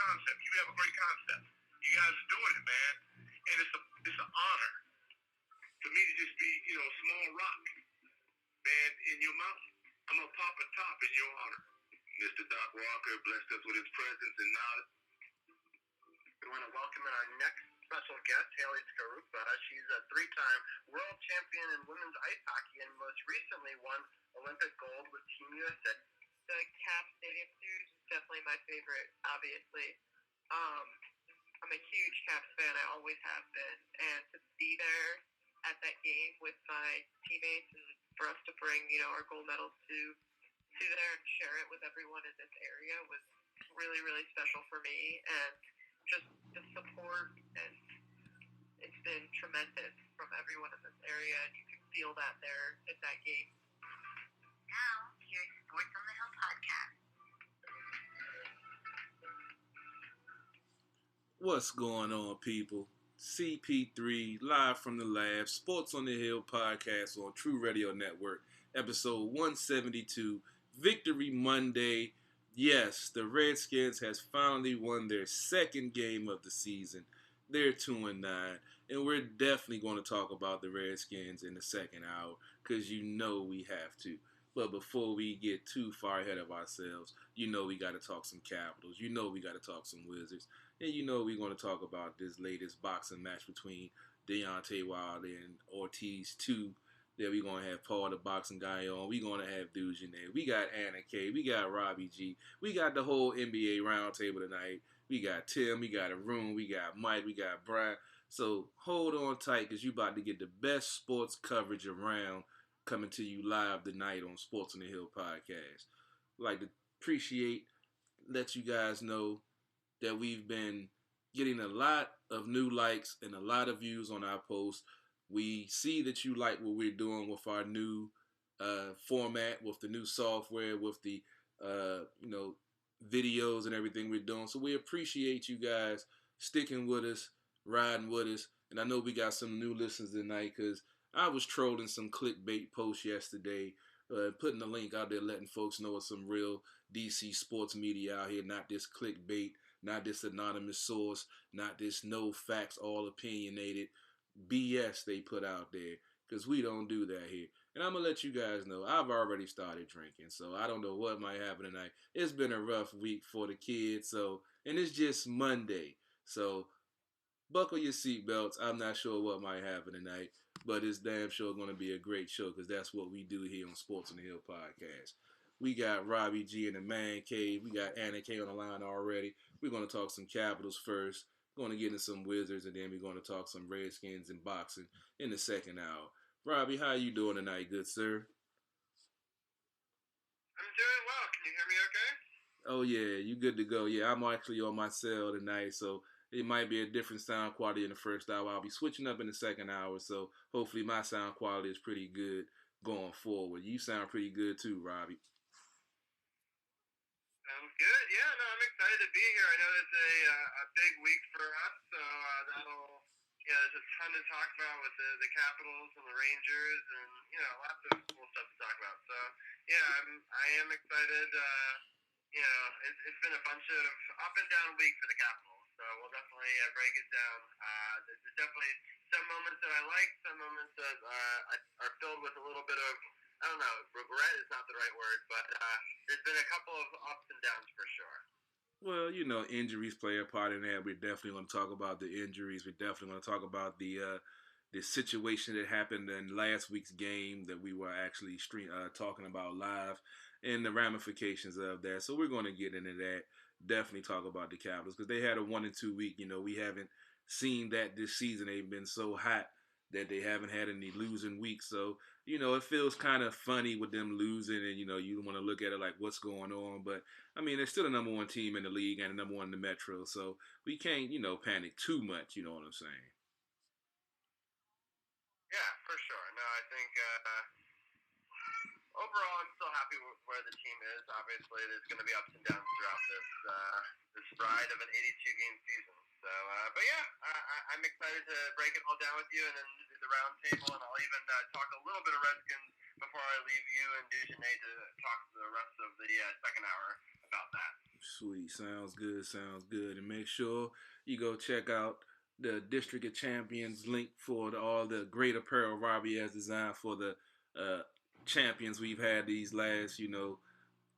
concept. You have a great concept. You guys are doing it, man. And it's an honor for me to just be, a small rock, man, in your mountain. I'm going to pop a top in your honor. Mr. Doc Walker blessed us with his presence and knowledge. We want to welcome in our next special guest, Haley Skarupa. She's a three-time world champion in women's ice hockey and most recently won Olympic gold with Team USA. The Cap Stadium Series is definitely my favorite, obviously. I'm a huge Caps fan. I always have been. And to be there at that game with my teammates and for us to bring, our gold medals to there and share it with everyone in this area was really, really special for me. And just the support, and it's been tremendous from everyone in this area, and you can feel that there at that game. Now, here's Sports on the Hill podcast. What's going on, people? CP3, live from the lab, Sports on the Hill podcast on TruRadio Network, episode 172, Victory Monday. Yes, the Redskins has finally won their second game of the season. They're 2-9, and we're definitely going to talk about the Redskins in the second hour, because we have to. But before we get too far ahead of ourselves, we got to talk some Capitals. We got to talk some Wizards. And we're going to talk about this latest boxing match between Deontay Wilder and Ortiz 2. That we're going to have Paul the boxing guy on. We're going to have Dujanet. We got Anna K. We got Robbie G. We got the whole NBA roundtable tonight. We got Tim. We got Arun. We got Mike. We got Brian. So hold on tight, because you about to get the best sports coverage around coming to you live tonight on Sports on the Hill podcast. I'd like to let you guys know that we've been getting a lot of new likes and a lot of views on our posts. We see that you like what we're doing with our new format, with the new software, with the videos and everything we're doing. So we appreciate you guys sticking with us, riding with us. And I know we got some new listeners tonight, because I was trolling some clickbait posts yesterday, putting the link out there, letting folks know it's some real DC sports media out here, not this clickbait, not this anonymous source, not this no facts, all opinionated BS they put out there, because we don't do that here. And I'm going to let you guys know, I've already started drinking, so I don't know what might happen tonight. It's been a rough week for the kids, and it's just Monday, so buckle your seatbelts. I'm not sure what might happen tonight, but it's damn sure going to be a great show, because that's what we do here on Sports on the Hill podcast. We got Robbie G in the man cave. We got Anna K on the line already. We're going to talk some Capitals first. Going to get into some Wizards, and then we're going to talk some Redskins and boxing in the second hour. Robbie, how you doing tonight, good sir? I'm doing well. Can you hear me okay? Oh, yeah, you good to go. Yeah, I'm actually on my cell tonight, so it might be a different sound quality in the first hour. I'll be switching up in the second hour, so hopefully my sound quality is pretty good going forward. You sound pretty good too, Robbie. Sounds good. Yeah, no, I'm excited to be here. I know it's a big week for us, so there's a ton to talk about with the Capitals and the Rangers, and lots of cool stuff to talk about. So I am excited. It's been a bunch of up and down week for the Capitals, so we'll definitely break it down. There's definitely some moments that I like, some moments that are filled with a little bit of, I don't know, regret is not the right word, but there's been a couple of ups and downs for sure. Well, injuries play a part in that. We're definitely going to talk about the injuries. We're definitely going to talk about the situation that happened in last week's game that we were actually talking about live, and the ramifications of that. So we're going to get into that. Definitely talk about the Capitals, because they had a 1-2 week. We haven't seen that this season. They've been so hot that they haven't had any losing weeks. So, it feels kind of funny with them losing, and, you want to look at it like what's going on. But, I mean, they're still the number one team in the league and the number one in the Metro. So we can't, panic too much, you know what I'm saying? Yeah, for sure. No, I think overall I'm still happy with where the team is. Obviously, there's going to be ups and downs throughout this ride of an 82-game season. So, but yeah, I'm excited to break it all down with you, and then do the round table, and I'll even talk a little bit of Redskins before I leave you and Dujanet to talk to the rest of the second hour about that. Sweet. Sounds good. Sounds good. And make sure you go check out the District of Champions link for all the great apparel Robbie has designed for the uh, champions we've had these last,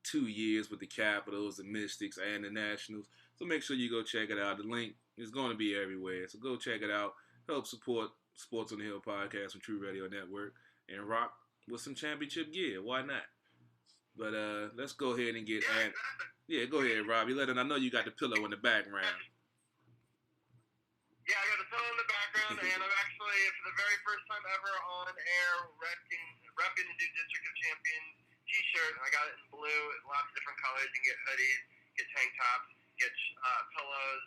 2 years with the Capitals, the Mystics, and the Nationals. So make sure you go check it out. The link is going to be everywhere. So go check it out. Help support Sports on the Hill podcast from True Radio Network and rock with some championship gear. Why not? But let's go ahead and get yeah, go ahead, Robbie. I know you got the pillow in the background. Yeah, I got the pillow in the background, and I'm actually, for the very first time ever on air, repping the new District of Champions t-shirt. I got it in blue, lots of different colors. You can get hoodies, get tank tops, get pillows,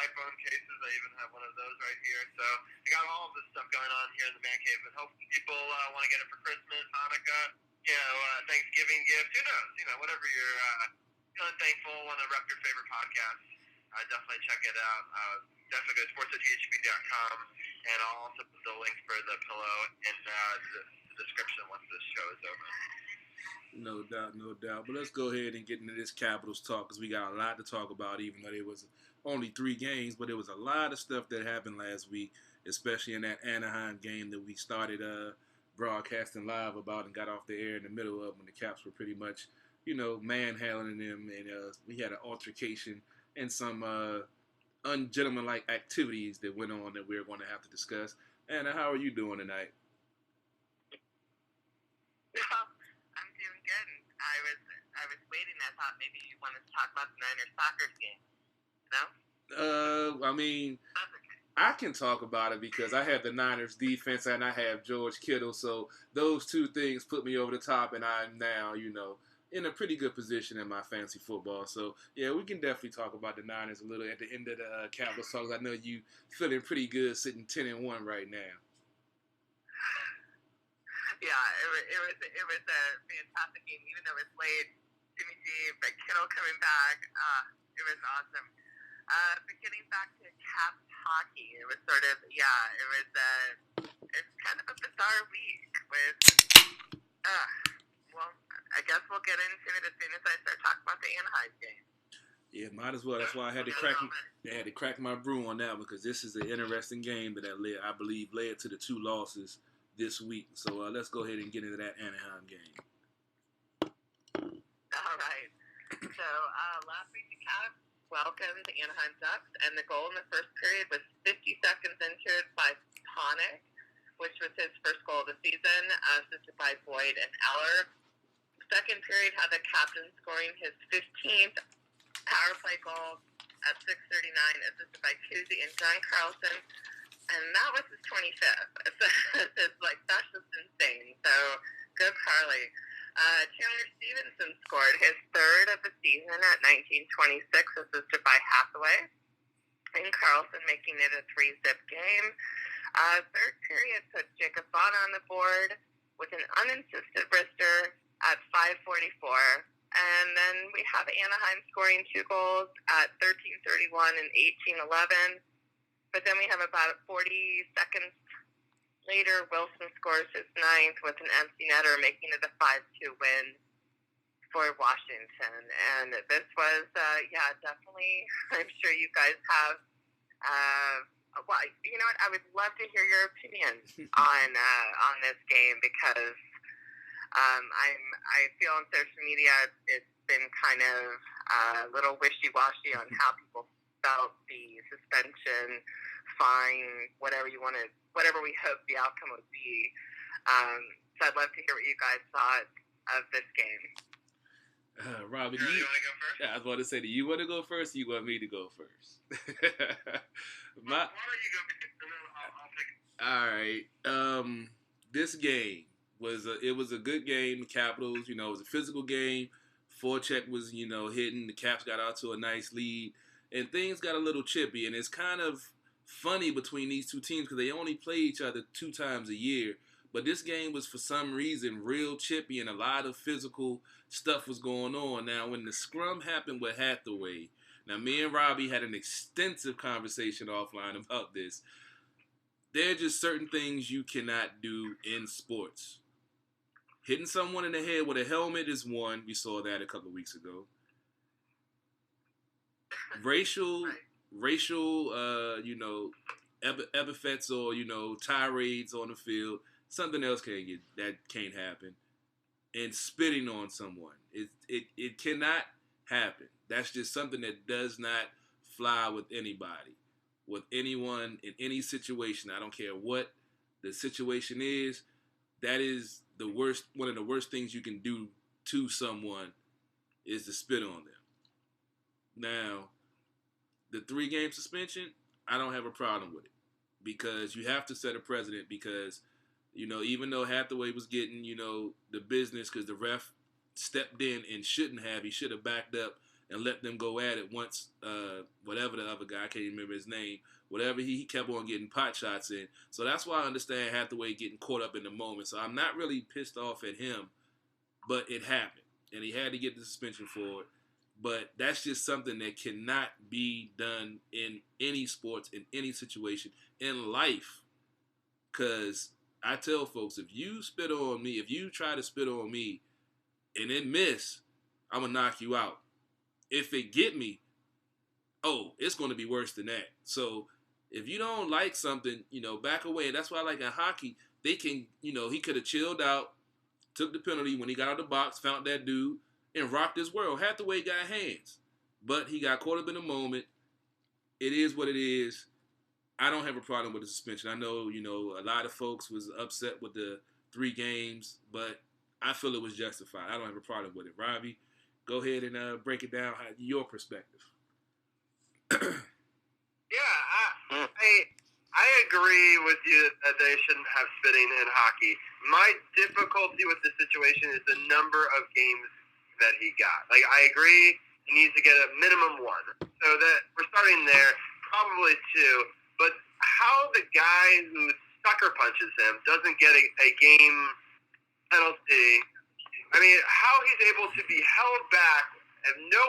iPhone cases. I even have one of those right here. So I got all of this stuff going on here in the man cave, and hopefully people want to get it for Christmas, Hanukkah, Thanksgiving gift. Who knows? Whatever you're feeling thankful, want to rep your favorite podcast, definitely check it out. Definitely go to SportsOTHP.com, and I'll also put the link for the pillow in the description once this show is over. No doubt, no doubt. But let's go ahead and get into this Capitals talk because we got a lot to talk about, even though there was only 3 games. But there was a lot of stuff that happened last week, especially in that Anaheim game that we started broadcasting live about and got off the air in the middle of when the Caps were pretty much, manhandling them. And we had an altercation and some ungentlemanlike activities that went on that we're going to have to discuss. Anna, how are you doing tonight? I was waiting. I thought maybe you wanted to talk about the Niners soccer game. No? I mean, I can talk about it because I have the Niners defense and I have George Kittle. So those two things put me over the top, and I'm now, in a pretty good position in my fantasy football. So, yeah, we can definitely talk about the Niners a little at the end of the Capitals talk. I know you feeling pretty good sitting 10-1 right now. Yeah, it was a fantastic game, even though it was late. Jimmy G, but Kittle coming back, it was awesome. But getting back to Caps hockey, it was sort of, it's kind of a bizarre week with, well, I guess we'll get into it as soon as I start talking about the Anaheim game. Yeah, might as well. That's why I had to crack my brew on that because this is an interesting game that I believe led to the 2 losses this week. So let's go ahead and get into that Anaheim game. All right. So last week the Caps welcomed the Anaheim Ducks, and the goal in the first period was 50 seconds entered by Tonic, which was his first goal of the season, assisted by Boyd and Eller. Second period had the captain scoring his 15th power play goal at 6:39, assisted by Kuzi and John Carlson. And that was his 25th. It's like, that's just insane. So, good Carly. Chandler Stevenson scored his 3rd of the season at 19:26, assisted by Hathaway. And Carlson making it a 3-zip game. Third period put Jacob Bonner on the board with an unassisted wrister at 5:44. And then we have Anaheim scoring 2 goals at 13:31 and 18:11. But then we have about 40 seconds later, Wilson scores his 9th with an empty netter, making it a 5-2 win for Washington. And this was, definitely, I'm sure you guys have, well, you know what, I would love to hear your opinions on this game because I feel on social media it's been kind of a little wishy-washy on how people felt the suspension, fine, whatever we hope the outcome would be. So I'd love to hear what you guys thought of this game. Robbie, you want to go first? Yeah, I was about to say, do you want to go first or you want me to go first? Why don't you go first and then I'll pick it. All right. This game was a good game. The Capitals, it was a physical game. Forecheck was, hitting. The Caps got out to a nice lead. And things got a little chippy. And it's kind of funny between these two teams because they only play each other 2 times a year. But this game was, for some reason, real chippy and a lot of physical stuff was going on. Now, when the scrum happened with Hathaway, now me and Robbie had an extensive conversation offline about this. There are just certain things you cannot do in sports. Hitting someone in the head with a helmet is one. We saw that a couple of weeks ago. racial, epithets or tirades on the field. Something else can't happen. And spitting on someone, it cannot happen. That's just something that does not fly with anybody, with anyone in any situation. I don't care what the situation is. That is the worst. One of the worst things you can do to someone is to spit on them. Now, the 3-game suspension, I don't have a problem with it because you have to set a precedent because, even though Hathaway was getting, the business because the ref stepped in and he should have backed up and let them go at it once, whatever the other guy, I can't remember his name, whatever, he kept on getting pot shots in. So that's why I understand Hathaway getting caught up in the moment. So I'm not really pissed off at him, but it happened. And he had to get the suspension for it. But that's just something that cannot be done in any sports, in any situation, in life. Because I tell folks, if you try to spit on me and it miss, I'm going to knock you out. If it get me, it's going to be worse than that. So if you don't like something, back away. That's why, like in hockey, they can, he could have chilled out, took the penalty when he got out of the box, found that dude, and rocked his world. Hathaway got hands, but he got caught up in the moment. It is what it is. I don't have a problem with the suspension. I know, a lot of folks was upset with the 3 games, but I feel it was justified. I don't have a problem with it. Robbie, go ahead and break it down, your perspective. Yeah, I agree with you that they shouldn't have spitting in hockey. My difficulty with the situation is the number of games that he got. Like, I agree he needs to get a minimum 1. So that we're starting there, probably 2. But how the guy who sucker punches him doesn't get a game penalty, I mean, how he's able to be held back, have no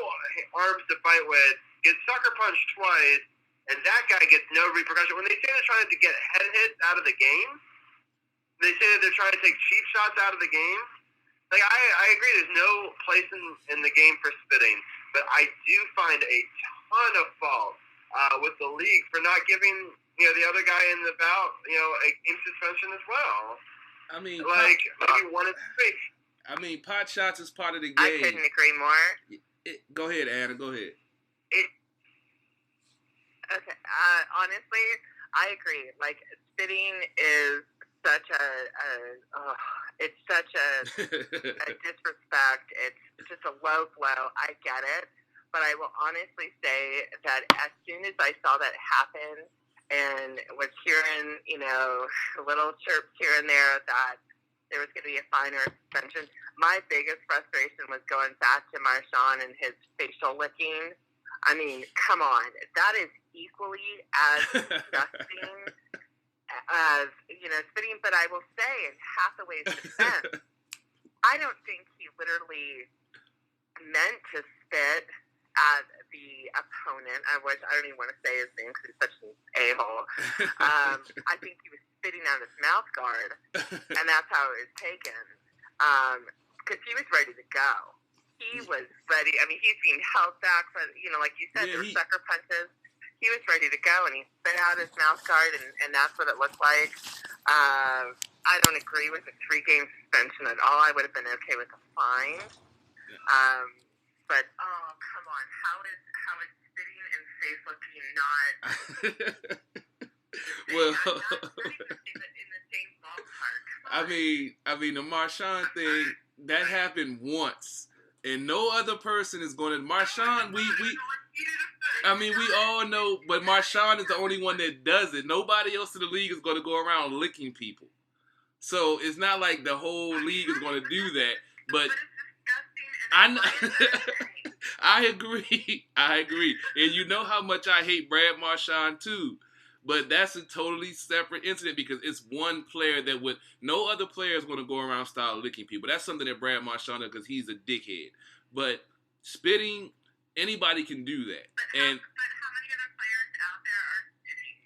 arms to fight with, get sucker punched twice, and that guy gets no repercussion. When they say they're trying to get head hits out of the game, they say that they're trying to take cheap shots out of the game. Like, I agree there's no place in the game for spitting, but I do find a ton of fault with the league for not giving, the other guy in the bout, a game suspension as well. I mean, like, maybe 1 and 3. I mean, pot shots is part of the game. I couldn't agree more. Go ahead, Anna. Go ahead. Okay. Honestly, I agree. Like, spitting is such it's such a disrespect. It's just a low blow. I get it. But I will honestly say that as soon as I saw that happen and was hearing, little chirps here and there that there was going to be a fine or a suspension, my biggest frustration was going back to Marchand and his facial licking. I mean, come on. That is equally as disgusting as, spitting. But I will say, in Hathaway's defense, I don't think he literally meant to spit at the opponent, which I don't even want to say his name because he's such an a-hole. I think he was spitting out his mouth guard, and that's how it was taken. Because he was ready to go. He was ready. I mean, he's being held back for, like you said, there were sucker punches. He was ready to go, and he spit out his mouth guard, and that's what it looked like. I don't agree with the 3-game suspension at all. I would have been okay with a fine. But come on, how is spitting and face looking not? Well, not in the same ballpark. I mean, the Marchand thing that happened once, and no other person is going to Marchand. We all know, but Marchand is the only one that does it. Nobody else in the league is going to go around licking people. So it's not like the whole league is going to do that. But I agree. And you know how much I hate Brad Marchand too. But that's a totally separate incident because it's one player that no other player is going to go around style licking people. That's something that Brad Marchand does because he's a dickhead. But spitting, anybody can do that. But how many other players out there are spitting?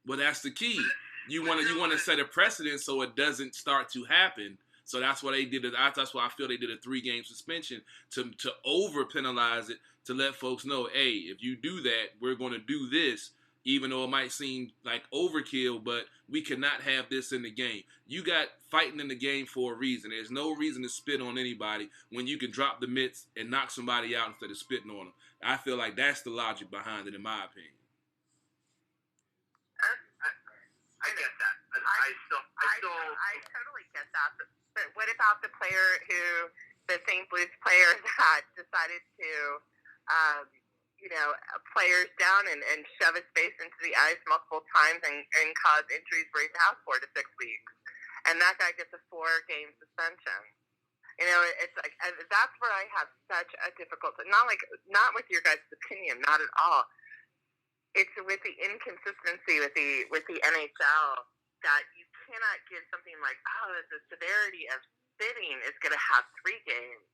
Well, that's the key. You want to set a precedent so it doesn't start to happen. So that's why they did it. That's why I feel they did a 3-game suspension to over penalize it, to let folks know, hey, if you do that, we're going to do this, even though it might seem like overkill, but we cannot have this in the game. You got fighting in the game for a reason. There's no reason to spit on anybody when you can drop the mitts and knock somebody out instead of spitting on them. I feel like that's the logic behind it, in my opinion. I get that. I totally get that. But what about the player the St. Louis player that decided to, players down and shove his face into the ice multiple times and cause injuries where he's out 4 to 6 weeks? And that guy gets a 4-game suspension. It's like, that's where I have such a difficulty. Not with your guys' opinion, not at all. It's with the inconsistency with the NHL that you cannot give something like, the severity of spitting is going to have 3 games.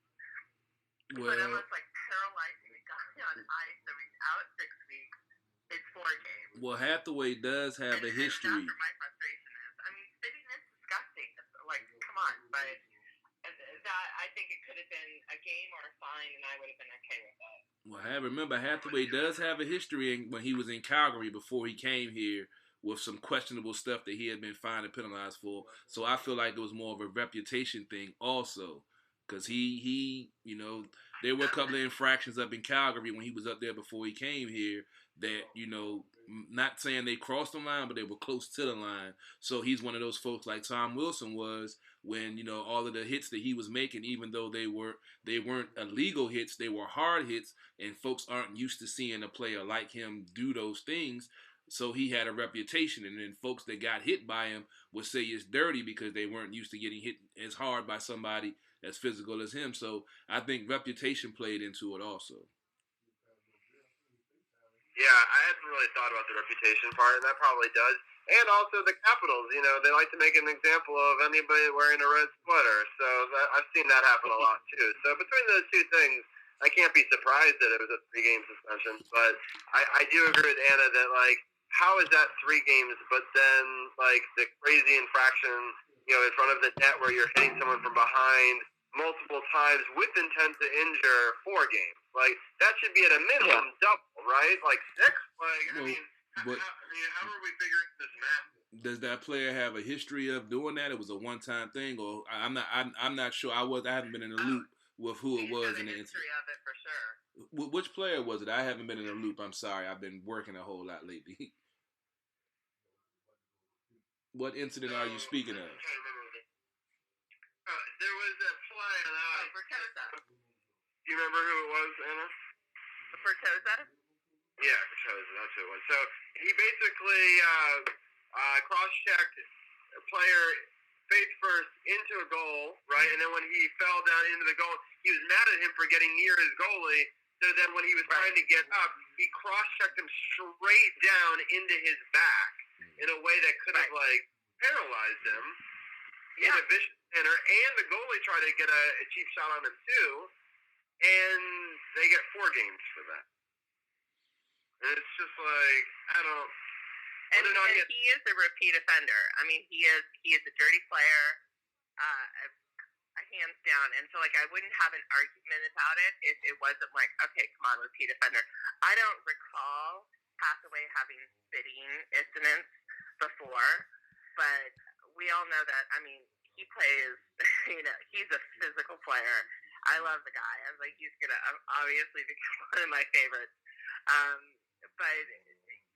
Well, but almost like paralyzing the guy on ice so he's out 6 weeks, it's 4 games. Well, Hathaway does have a history. And that's where my frustration is. I mean, spitting is disgusting. Like, come on. But that, I think it could have been a game or a fine, and I would have been okay with that. Well, remember, Hathaway does have a history when he was in Calgary before he came here with some questionable stuff that he had been fined and penalized for. So I feel like it was more of a reputation thing also. Because he there were a couple of infractions up in Calgary when he was up there before he came here that, not saying they crossed the line, but they were close to the line. So he's one of those folks like Tom Wilson was when, all of the hits that he was making, even though they weren't illegal hits, they were hard hits, and folks aren't used to seeing a player like him do those things. So he had a reputation, and then folks that got hit by him would say it's dirty because they weren't used to getting hit as hard by somebody as physical as him. So I think reputation played into it also. Yeah, I hadn't really thought about the reputation part, and that probably does. And also the Capitals, they like to make an example of anybody wearing a red sweater. So I've seen that happen a lot too. So between those two things, I can't be surprised that it was a 3-game suspension. But I do agree with Anna that, how is that 3 games, but then, the crazy infraction, in front of the net where you're hitting someone from behind multiple times with intent to injure, 4 games. That should be at a minimum double, right? 6? How are we figuring this math? Does that player have a history of doing that? It was a one-time thing, or I'm not sure. I haven't been in the loop with who it was in the incident. History of it for sure. Which player was it? I haven't been in the loop. I'm sorry. I've been working a whole lot lately. What incident are you speaking of? I'm trying to remember. There was a play. Bertoza. Do you remember who it was, Anna? Bertoza? Yeah, Bertoza. That's who it was. So he basically cross-checked a player face first into a goal, right? And then when he fell down into the goal, he was mad at him for getting near his goalie. So then when he was trying to get up, he cross-checked him straight down into his back in a way that could have, paralyzed him in a vicious manner. And the goalie tried to get a cheap shot on him, too. And they get 4 games for that. And it's just I don't... And he is a repeat offender. I mean, he is a dirty player, hands down. And so, I wouldn't have an argument about it if it wasn't okay, come on, repeat offender. I don't recall Hathaway having spitting incidents before, but we all know that, he plays, he's a physical player. I love the guy. I was he's going to obviously become one of my favorites. But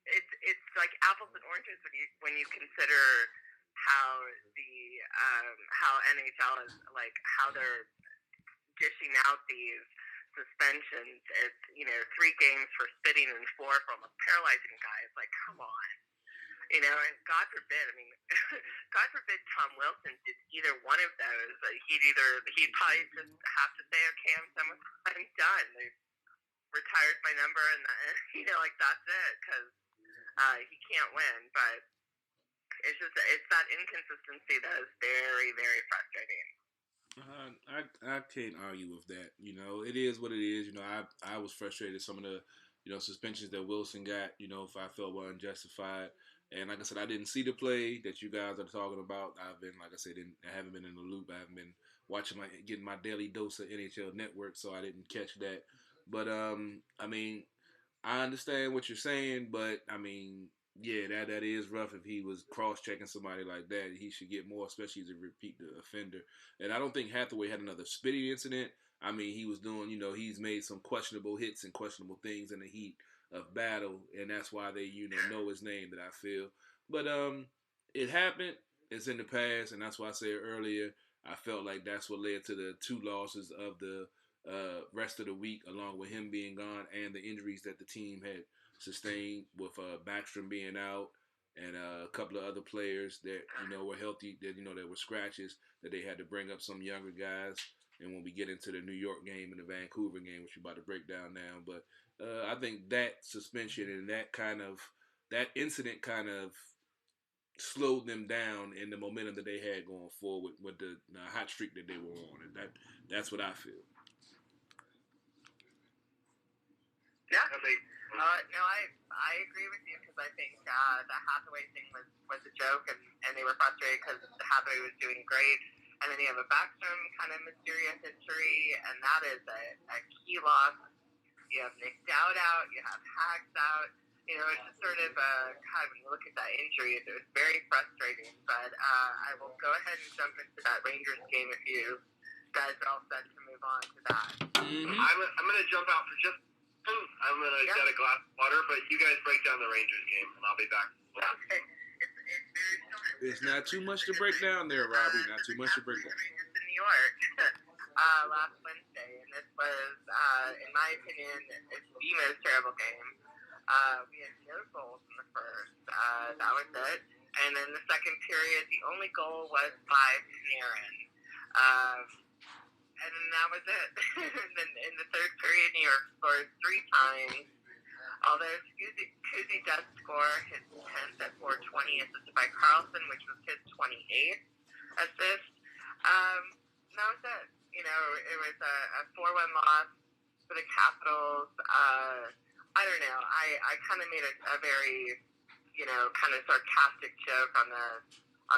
it's like apples and oranges when you consider how the how NHL is how they're dishing out these suspensions. It's 3 games for spitting and 4 from a paralyzing guy. It's come on, and God forbid. God forbid Tom Wilson did either one of those. He'd probably just have to say, okay, I'm done. They've retired my number, and that's it, because he can't win. But it's that inconsistency that is very, very frustrating. I can't argue with that. It is what it is. I was frustrated at some of the suspensions that Wilson got. If I felt were unjustified. And like I said, I didn't see the play that you guys are talking about. I've been, like I said, I haven't been in the loop. I haven't been getting my daily dose of NHL Network, so I didn't catch that. But I mean, I understand what you're saying, but I mean, yeah, that is rough. If he was cross-checking somebody like that, he should get more, especially as a repeat offender. And I don't think Hathaway had another spitting incident. I mean, he was doing, he's made some questionable hits and questionable things in the heat of battle, and that's why they, know his name. That I feel, but it happened. It's in the past, and that's why I said earlier. I felt like that's what led to the 2 losses of the rest of the week, along with him being gone and the injuries that the team had sustained with Backstrom being out and a couple of other players that were healthy, that were scratches, that they had to bring up some younger guys. And when we get into the New York game and the Vancouver game, which we're about to break down now, but I think that suspension and that incident kind of slowed them down in the momentum that they had going forward with the hot streak that they were on, and that's what I feel. Yeah. No, I agree with you because I think the Hathaway thing was a joke, and they were frustrated because Hathaway was doing great, and then you have a Backstrom kind of mysterious injury, and that is a key loss. You have Nick Dowd out, you have Hags out. It's just sort of kind of when you look at that injury, it was very frustrating. But I will go ahead and jump into that Rangers game if you guys are all set to move on to that. Mm-hmm. I'm going to jump out for just. I'm going to get a glass of water, but you guys break down the Rangers game, and I'll be back. Okay. It's very short. It's not too much to break down there, Robbie. Not too much to break down. Rangers in New York last Wednesday, and this was, in my opinion, it's the most terrible game. We had no goals in the first. That was it. And then the second period, the only goal was by Panarin. And then that was it. And then in the third period, New York scored 3 times. Although Kuzi does score his 10th at 420, assisted by Carlson, which was his 28th assist. That was it. It was a 4-1 loss for the Capitals. I don't know. I kind of made a very, kind of sarcastic joke on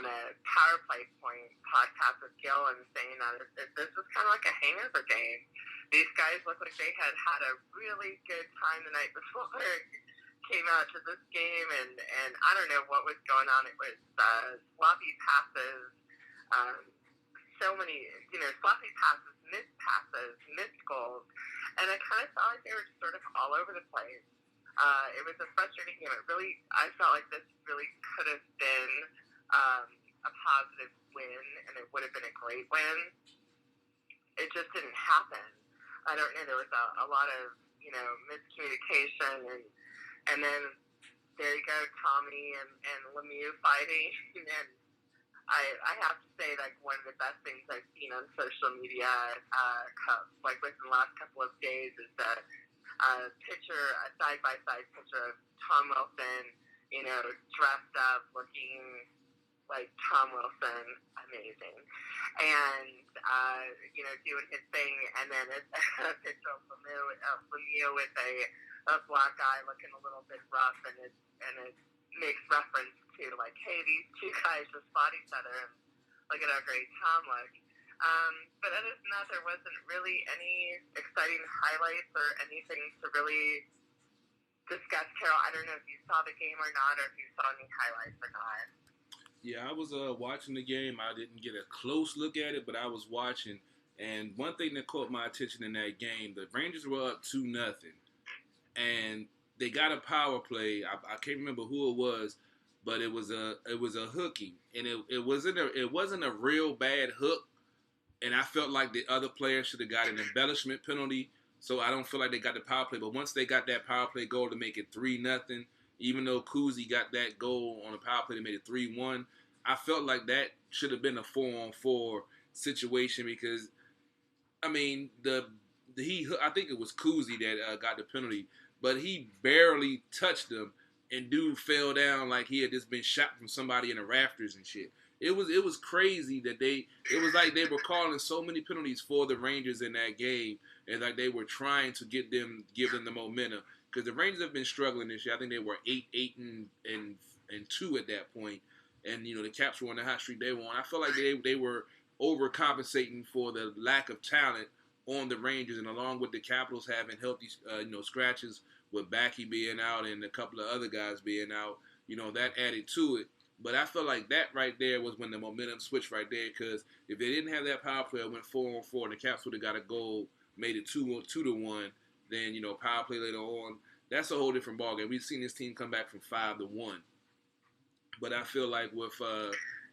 the Power Play Point podcast with Gil and saying that this was kind of like a hangover game. These guys looked like they had a really good time the night before came out to this game, and I don't know what was going on. It was sloppy passes, so many, sloppy passes, missed goals, and I kind of felt like they were just sort of all over the place. It was a frustrating game. I felt like this really could have been a positive win, and it would have been a great win. It just didn't happen. I don't know. There was a lot of, miscommunication, and then there you go, Tommy and Lemieux fighting, and I have to say, like, one of the best things I've seen on social media, like within the last couple of days, is a side-by-side picture of Tom Wilson, dressed up, looking like Tom Wilson, amazing, and doing his thing, and then a picture of Lemieux with a black eye looking a little bit rough, and it makes reference to, like, hey, these 2 guys just fought each other, and look at how great Tom looked. But other than that, there wasn't really any exciting highlights or anything to really discuss. Carol, I don't know if you saw the game or not, or if you saw any highlights or not. Yeah, I was watching the game. I didn't get a close look at it, but I was watching. And one thing that caught my attention in that game, the Rangers were up 2-0, and they got a power play. I can't remember who it was, but it was a hooking, and it wasn't a real bad hook. And I felt like the other players should have got an embellishment penalty, so I don't feel like they got the power play. But once they got that power play goal to make it 3-0, even though Kuzi got that goal on the power play that made it 3-1, I felt like that should have been a 4-on-4 situation because, I mean, I think it was Kuzi that got the penalty, but he barely touched him, and dude fell down like he had just been shot from somebody in the rafters and shit. It was crazy that it was like they were calling so many penalties for the Rangers in that game, and like they were trying to give them the momentum. Because the Rangers have been struggling this year. I think they were 8-2 at that point, and the Caps were on the hot streak they won. I felt like they were overcompensating for the lack of talent on the Rangers, and along with the Capitals having healthy, scratches with Backey being out and a couple of other guys being out, that added to it. But I feel like that right there was when the momentum switched right there, because if they didn't have that power play, it went 4-on-4, and the Caps would have got a goal, made it 2-1. Then power play later on. That's a whole different ballgame. We've seen this team come back from 5-1. But I feel like with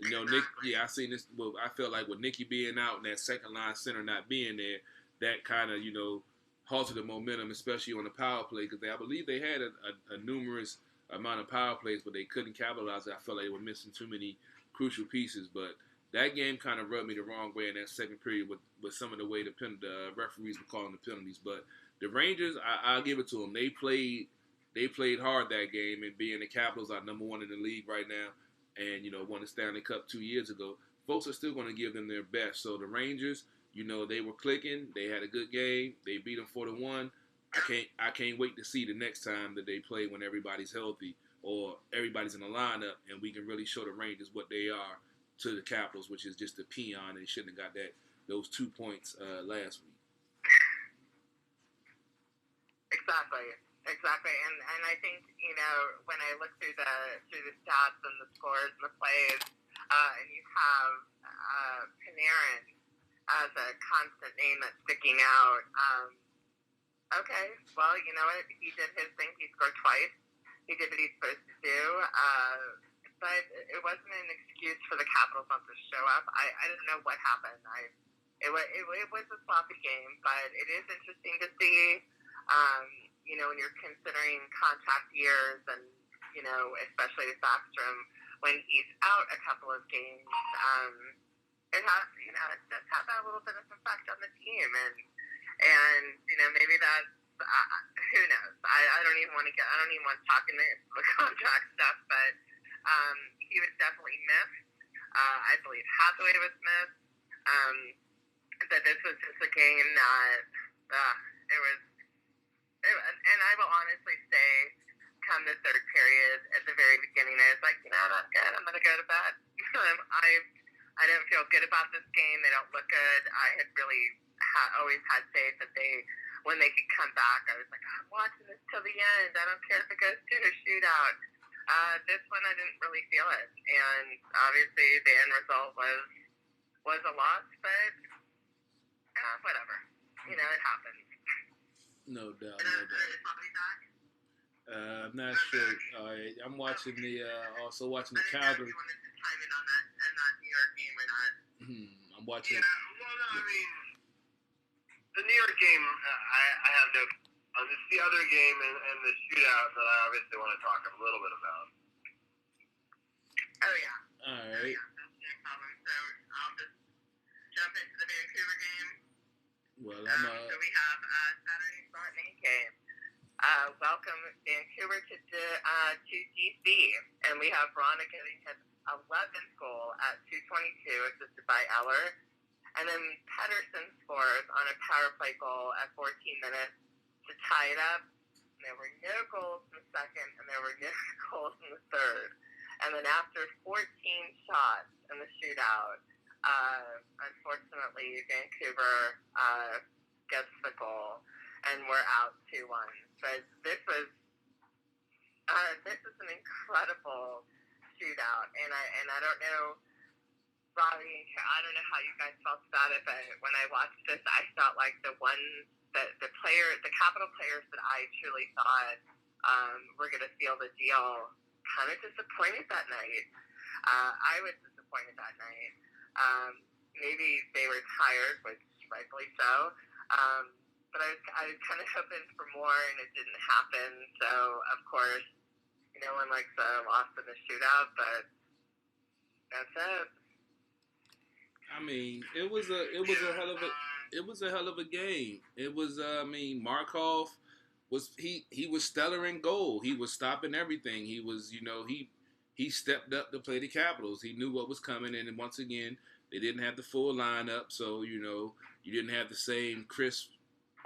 Nick, I seen this. Well, I feel like with Nicky being out and that second line center not being there, that kind of halted the momentum, especially on the power play, because I believe they had a numerous amount of power plays, but they couldn't capitalize. I felt like they were missing too many crucial pieces. But that game kind of rubbed me the wrong way in that second period with some of the way the referees were calling the penalties. But the Rangers, I'll give it to them. They played hard that game, and being the Capitals are number one in the league right now, and won the Stanley Cup 2 years ago, folks are still going to give them their best. So the Rangers, they were clicking. They had a good game. They beat them 4-1. I can't wait to see the next time that they play when everybody's healthy or everybody's in the lineup, and we can really show the Rangers what they are to the Capitals, which is just a peon. They shouldn't have got those 2 points last week. Exactly, and I think when I look through the stats and the scores and the plays, and you have Panarin as a constant name that's sticking out. Okay, well, you know what? He did his thing. He scored twice. He did what he's supposed to do. But it wasn't an excuse for the Capitals not to show up. I don't know what happened. It was a sloppy game, but it is interesting to see. When you're considering contact years and, especially with Backstrom, when he's out a couple of games, it has, it does have that little bit of effect on the team. And maybe that's, who knows? I don't even want to talk into the contract stuff, but he was definitely missed. I believe Hathaway was missed. But this was just a game that, and I will honestly say, come the third period, at the very beginning, I was like, not good. I'm going to go to bed. I don't feel good about this game. They don't look good. I had really always had faith that when they could come back, I was like, I'm watching this till the end. I don't care if it goes to a shootout. This one, I didn't really feel it. And obviously, the end result was a loss, but whatever. It happens. No doubt. I'm not sure. I'm watching also watching the Calgary. I wanted to chime in on that New York game or not. I'm watching. Yeah, well, no, I mean, the New York game, I have no. It's the other game and the shootout that I obviously want to talk a little bit about. Oh yeah. All right. Oh, yeah. That's no problem. So I'll just jump into the Vancouver game. Well, So we have Saturday matinee game. Welcome Vancouver to DC, and we have Rana getting his 11th goal at 2:22, assisted by Eller, and then Pettersson scores on a power play goal at 14 minutes to tie it up. And there were no goals in the second, and there were no goals in the third. And then after 14 shots in the shootout, unfortunately, Vancouver gets the goal, and we're out 2-1. But this was an incredible shootout, and I don't know, Robbie, I don't know how you guys felt about it, but when I watched this, I felt like the Capital players that I truly thought were going to seal the deal kind of disappointed that night. I was disappointed that night. Maybe they were tired, which rightfully so. But I was kind of hoping for more, and it didn't happen. So, of course, no one likes a loss in the shootout, but that's it. I mean, it was a hell of a game. It was Markov was he was stellar in goal. He was stopping everything. He was he stepped up to play the Capitals. He knew what was coming, and once again, they didn't have the full lineup, so you didn't have the same crisp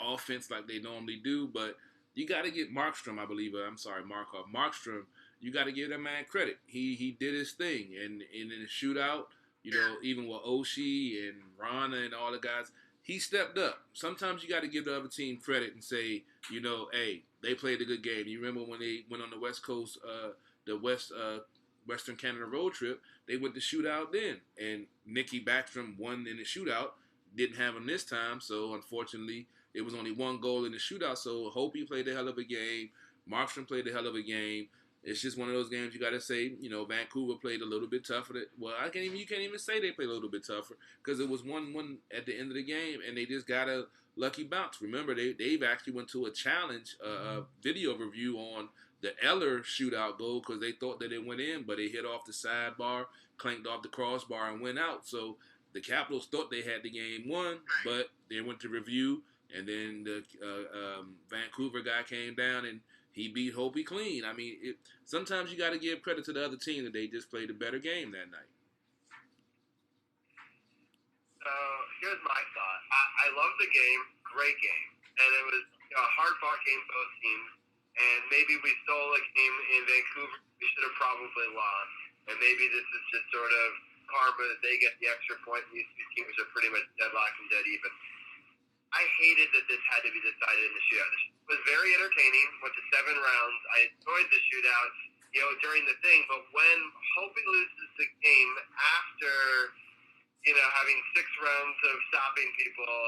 offense like they normally do. But you got to get Markstrom, Markov. Markstrom, you got to give that man credit. He did his thing, and in the shootout, even with Oshie and Rana and all the guys, he stepped up. Sometimes you got to give the other team credit and say, hey, they played a good game. You remember when they went on the West Coast, Western Canada road trip, they went to shootout then. And Nicky Backstrom won in the shootout. Didn't have him this time, so unfortunately, it was only one goal in the shootout. So Hopi played a hell of a game. Markstrom played a hell of a game. It's just one of those games you got to say, Vancouver played a little bit tougher. Well, you can't even say they played a little bit tougher because it was 1-1 at the end of the game, and they just got a lucky bounce. Remember, they've actually went to a challenge, a video review on the Eller shootout goal because they thought that it went in, but it hit off the sidebar, clanked off the crossbar, and went out. So the Capitals thought they had the game won, but they went to review, and then the Vancouver guy came down and he beat Hopi clean. I mean, sometimes you got to give credit to the other team that they just played a better game that night. So here's my thought. I love the game, great game, and it was a hard-fought game for both teams. And maybe we stole a game in Vancouver we should have probably lost, and maybe this is just sort of karma that they get the extra point. And these two teams are pretty much deadlocked and dead even. I hated that this had to be decided in the shootout. It was very entertaining. Went to 7 rounds. I enjoyed the shootout, during the thing. But when Hopi loses the game after, having 6 rounds of stopping people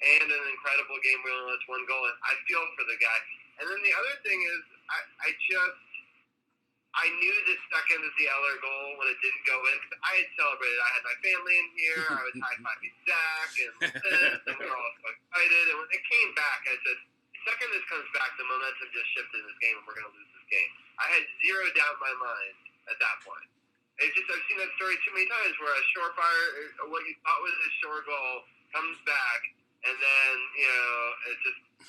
and an incredible game where he only lets 1 goal in, I feel for the guy. And then the other thing is, I knew the second of the Eller goal when it didn't go in because I had celebrated. I had my family in here. I was high-fiving Zach and this, and we were all so excited. And when it came back, I said, the second this comes back, the momentum just shifted in this game, and we're going to lose this game. I had zero doubt in my mind at that point. It's just I've seen that story too many times where a surefire, what you thought was a sure goal, comes back, and then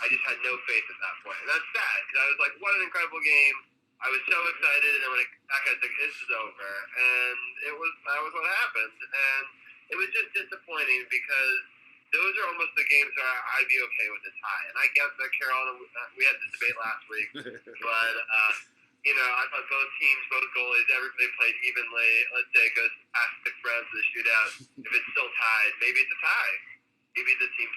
I just had no faith at that point, and that's sad because I was like, what an incredible game. I was so excited, and then when it came back, I was like, this is over. And that was what happened. And it was just disappointing because those are almost the games where I'd be okay with a tie. And I guess that, Carol, we had this debate last week, but, I thought both teams, both goalies, everybody played evenly. Let's say it goes past 6 rounds of the shootout. If it's still tied, maybe it's a tie. Maybe the team,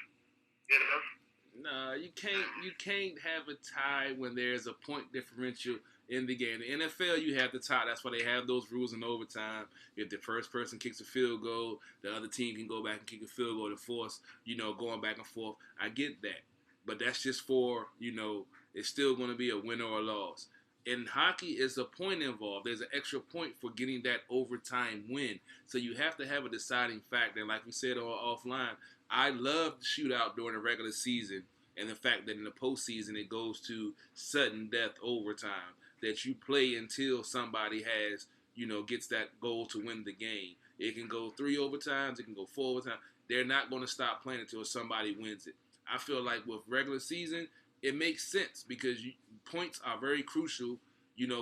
No, you can't have a tie when there's a point differential in the game. In the NFL, you have the tie. That's why they have those rules in overtime. If the first person kicks a field goal, the other team can go back and kick a field goal to force, going back and forth. I get that. But that's just for, it's still going to be a win or a loss. In hockey, is a point involved. There's an extra point for getting that overtime win. So you have to have a deciding factor. And like we said offline, I love the shootout during the regular season and the fact that in the postseason it goes to sudden death overtime, that you play until somebody has, gets that goal to win the game. It can go 3 overtimes, it can go 4 overtimes. They're not going to stop playing until somebody wins it. I feel like with regular season, it makes sense because points are very crucial,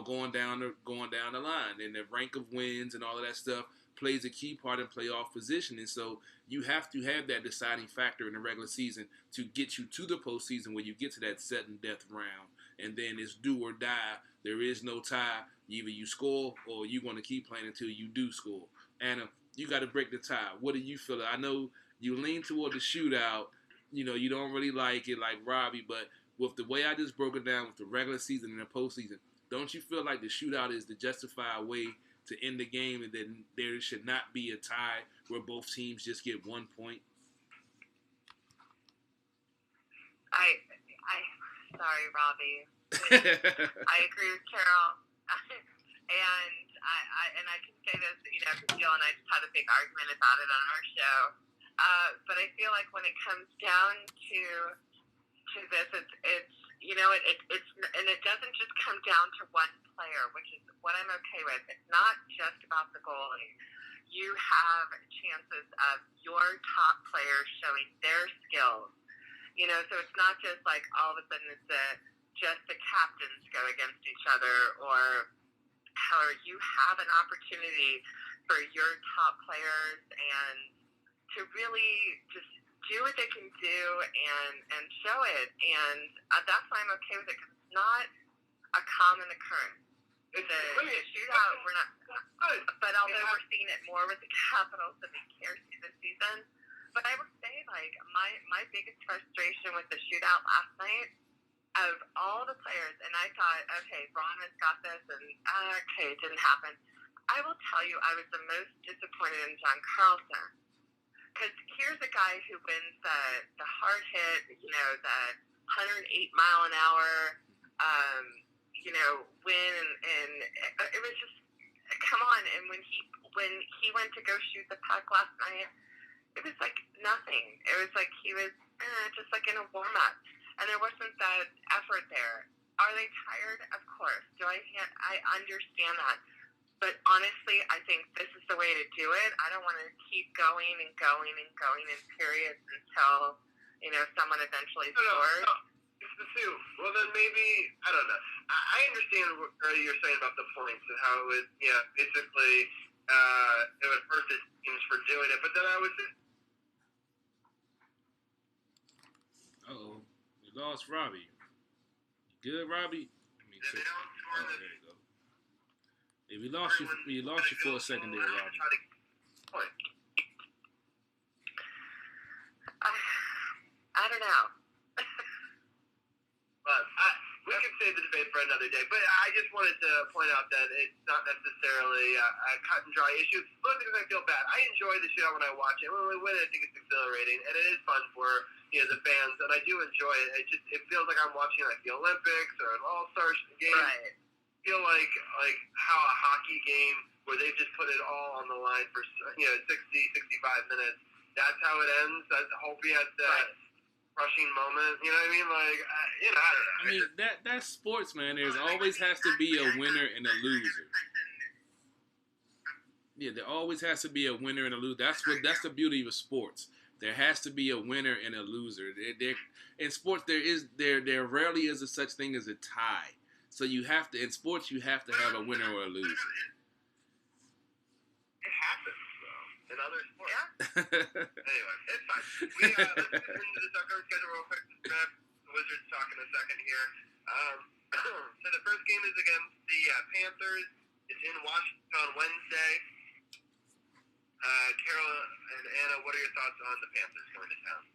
going down the line, and the rank of wins and all of that stuff plays a key part in playoff positioning. So you have to have that deciding factor in the regular season to get you to the postseason where you get to that sudden death round. And then it's do or die. There is no tie. Either you score or you're going to keep playing until you do score. Anna, you got to break the tie. What do you feel? I know you lean toward the shootout. You don't really like it like Robbie, but with the way I just broke it down with the regular season and the postseason, don't you feel like the shootout is the justified way to end the game and then there should not be a tie where both teams just get 1 point? Sorry, Robbie. I agree with Carol. and I can say this, because Jill and I just had a big argument about it on our show. But I feel like when it comes down to this, it's and it doesn't just come down to one player, which is what I'm okay with. It's not just about the goalie. You have chances of your top players showing their skills. So it's not just like all of a sudden it's just the captains go against each other, or however you have an opportunity for your top players and to really just do what they can do and show it. And that's why I'm okay with it, because it's not a common occurrence. The shootout, we're not, but although we're seeing it more with the Capitals than we care to this season, But I would say, like, my biggest frustration with the shootout last night, of all the players, and I thought, okay, Ron has got this, and okay, it didn't happen. I will tell you, I was the most disappointed in John Carlson. Because here's a guy who wins the hard hit, you know, the 108 mile an hour, you know, win, and it was just, come on. And when he went to go shoot the puck last night, it was like nothing. It was like he was just like in a warm up, and there wasn't that effort there. Are they tired? Of course. I understand that. But honestly, I think this is the way to do it. I don't want to keep going and going and going in periods until, you know, someone eventually scores. No. Sue, well then maybe, I don't know. I understand what you're saying about the points and how it would, basically, it would hurt the teams for doing it. But then I would say, uh-oh, we lost Robbie. You good, Robbie? they don't score there you go. Hey, we lost you for a second there, Robbie. I don't know. But we can save the debate for another day. But I just wanted to point out that it's not necessarily a cut and dry issue. Mostly because I feel bad. I enjoy the shootout when I watch it. When we win, I think it's exhilarating, and it is fun for the fans, and I do enjoy it. It feels like I'm watching like the Olympics or an All-Star game. Right. I feel like how a hockey game where they just put it all on the line for 60, 65 minutes. That's how it ends. I hope he has that crushing moment. You know what I mean? Like, I don't know. I mean, that's sports, man. There's always has to be a winner and a loser. Yeah, there always has to be a winner and a loser. That's the beauty of sports. There has to be a winner and a loser. In sports, there rarely is a such thing as a tie. So in sports, you have to have a winner or a loser. It happens, though, in other sports. Yeah. Anyway, it's fine. Let's get into the soccer schedule real quick. The Wizards talk in a second here. So the first game is against the Panthers. It's in Washington on Wednesday. Carol and Anna, what are your thoughts on the Panthers going to town?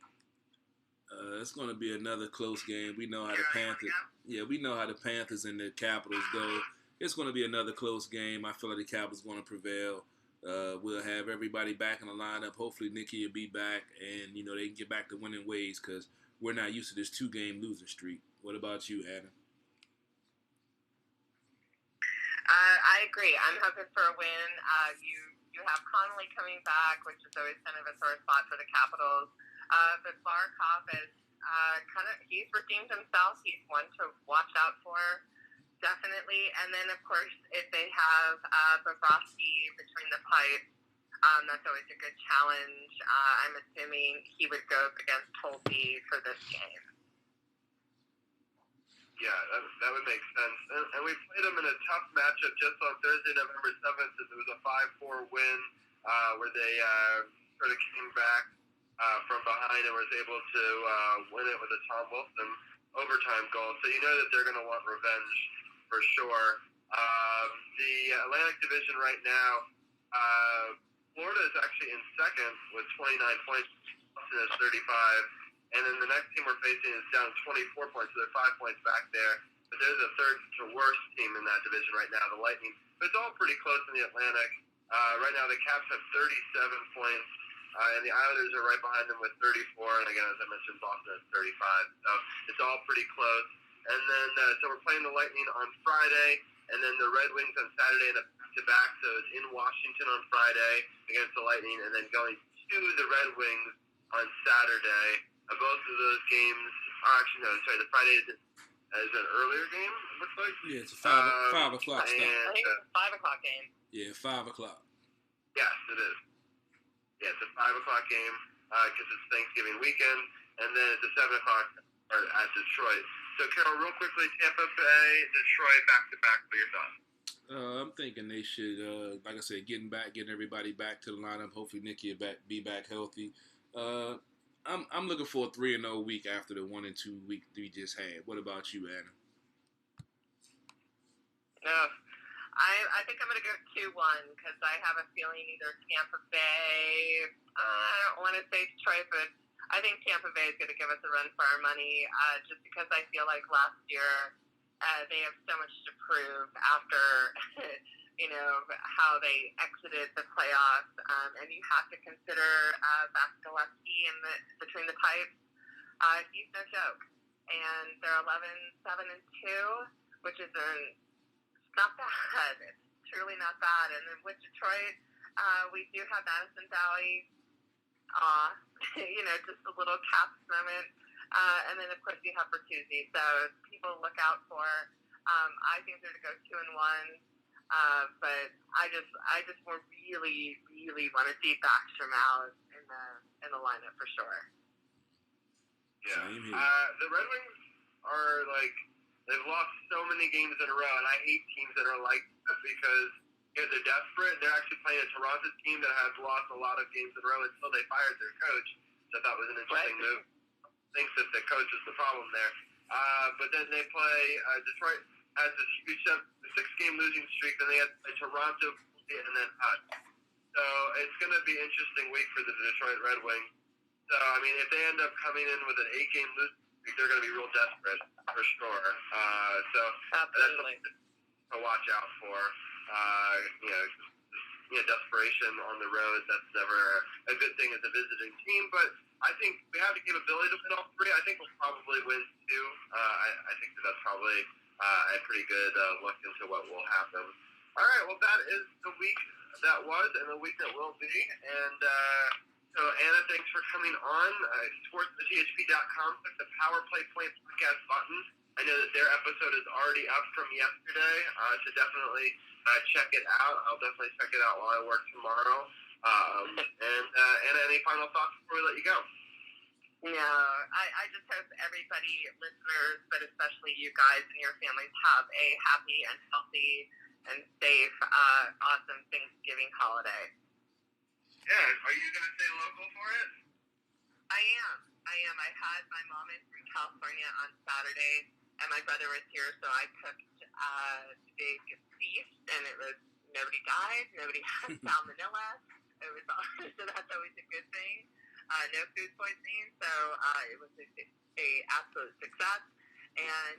It's going to be another close game. We know how the Panthers. Yeah, we know how the Panthers and the Capitals go. It's going to be another close game. I feel like the Capitals are going to prevail. We'll have everybody back in the lineup. Hopefully, Nikki will be back, and they can get back to winning ways because we're not used to this 2-game losing streak. What about you, Adam? I agree. I'm hoping for a win. You have Connolly coming back, which is always kind of a sore spot for the Capitals. But Barkov is he's redeemed himself. He's one to watch out for, definitely. And then, of course, if they have Bobrovsky between the pipes, that's always a good challenge. I'm assuming he would go up against Holtby for this game. Yeah, that would make sense. And we played them in a tough matchup just on Thursday, November 7th. It was a 5-4 win where they sort of came back from behind and was able to win it with a Tom Wilson overtime goal. So you know that they're going to want revenge for sure. The Atlantic Division right now, Florida is actually in second with 29 points. Boston has 35. And then the next team we're facing is down 24 points, so they're 5 points back there. But there's a third to worst team in that division right now, the Lightning. But it's all pretty close in the Atlantic. Right now the Caps have 37 points, and the Islanders are right behind them with 34. And again, as I mentioned, Boston has 35. So it's all pretty close. And then, so we're playing the Lightning on Friday, and then the Red Wings on Saturday in a back-to-back. So it's in Washington on Friday against the Lightning, and then going to the Red Wings on Saturday. Both of those games are actually, the Friday is an earlier game, it looks like. Yeah, it's a 5 o'clock start. I think it's a 5 o'clock game. Yeah, 5 o'clock. Yes, it is. Yeah, it's a 5 o'clock game because it's Thanksgiving weekend, and then it's a 7 o'clock at Detroit. So, Carol, real quickly, Tampa Bay, Detroit, back-to-back, what are your thoughts? I'm thinking they should, like I said, getting everybody back to the lineup. Hopefully, Nikki will be back healthy. I'm looking for a 3-0 week after the 1-2 week we just had. What about you, Adam? I think I'm going to go 2-1 because I have a feeling either Tampa Bay, I don't want to say Detroit, but I think Tampa Bay is going to give us a run for our money just because I feel like last year they have so much to prove after, how they exited the playoffs. And you have to consider Vasilevsky between the pipes. He's no joke. And they're 11-7-2, which isn't not bad. It's truly not bad. And then with Detroit, we do have Madison Valley. Just a little Caps moment. And then, of course, you have Bertuzzi. So people look out for. I think they're going to go 2-1. But I just really, really want to see Backstrom out in the lineup for sure. Yeah. The Red Wings are they've lost so many games in a row, and I hate teams that are like that because they're desperate. They're actually playing a Toronto team that has lost a lot of games in a row until they fired their coach. So I thought was an interesting move. Thinks that the coach is the problem there. But then they play Detroit has this huge 6-game losing streak. Then they have Toronto and then us. So it's going to be an interesting week for the Detroit Red Wings. So I mean, if they end up coming in with an 8-game losing streak, they're going to be real desperate for sure. So Absolutely. That's something to watch out for. Desperation on the road, that's never a good thing as a visiting team, but I think we have the capability to win all 3. I think we'll probably win 2. I think that's probably a pretty good look into what will happen. All right, well, that is the week that was and the week that will be. And so, Anna, thanks for coming on. SportsOTHP.com, click the Power Play Point podcast button. I know that their episode is already up from yesterday, so definitely check it out. I'll definitely check it out while I work tomorrow. And any final thoughts before we let you go? I just hope everybody, listeners, but especially you guys and your families, have a happy and healthy and safe, awesome Thanksgiving holiday. Yeah, are you going to stay local for it? I am. I had my mom in from California on Saturday, and my brother was here, so I cooked big feast, and it was nobody died, nobody had salmonella. It was so that's always a good thing. No food poisoning, so it was a absolute success. And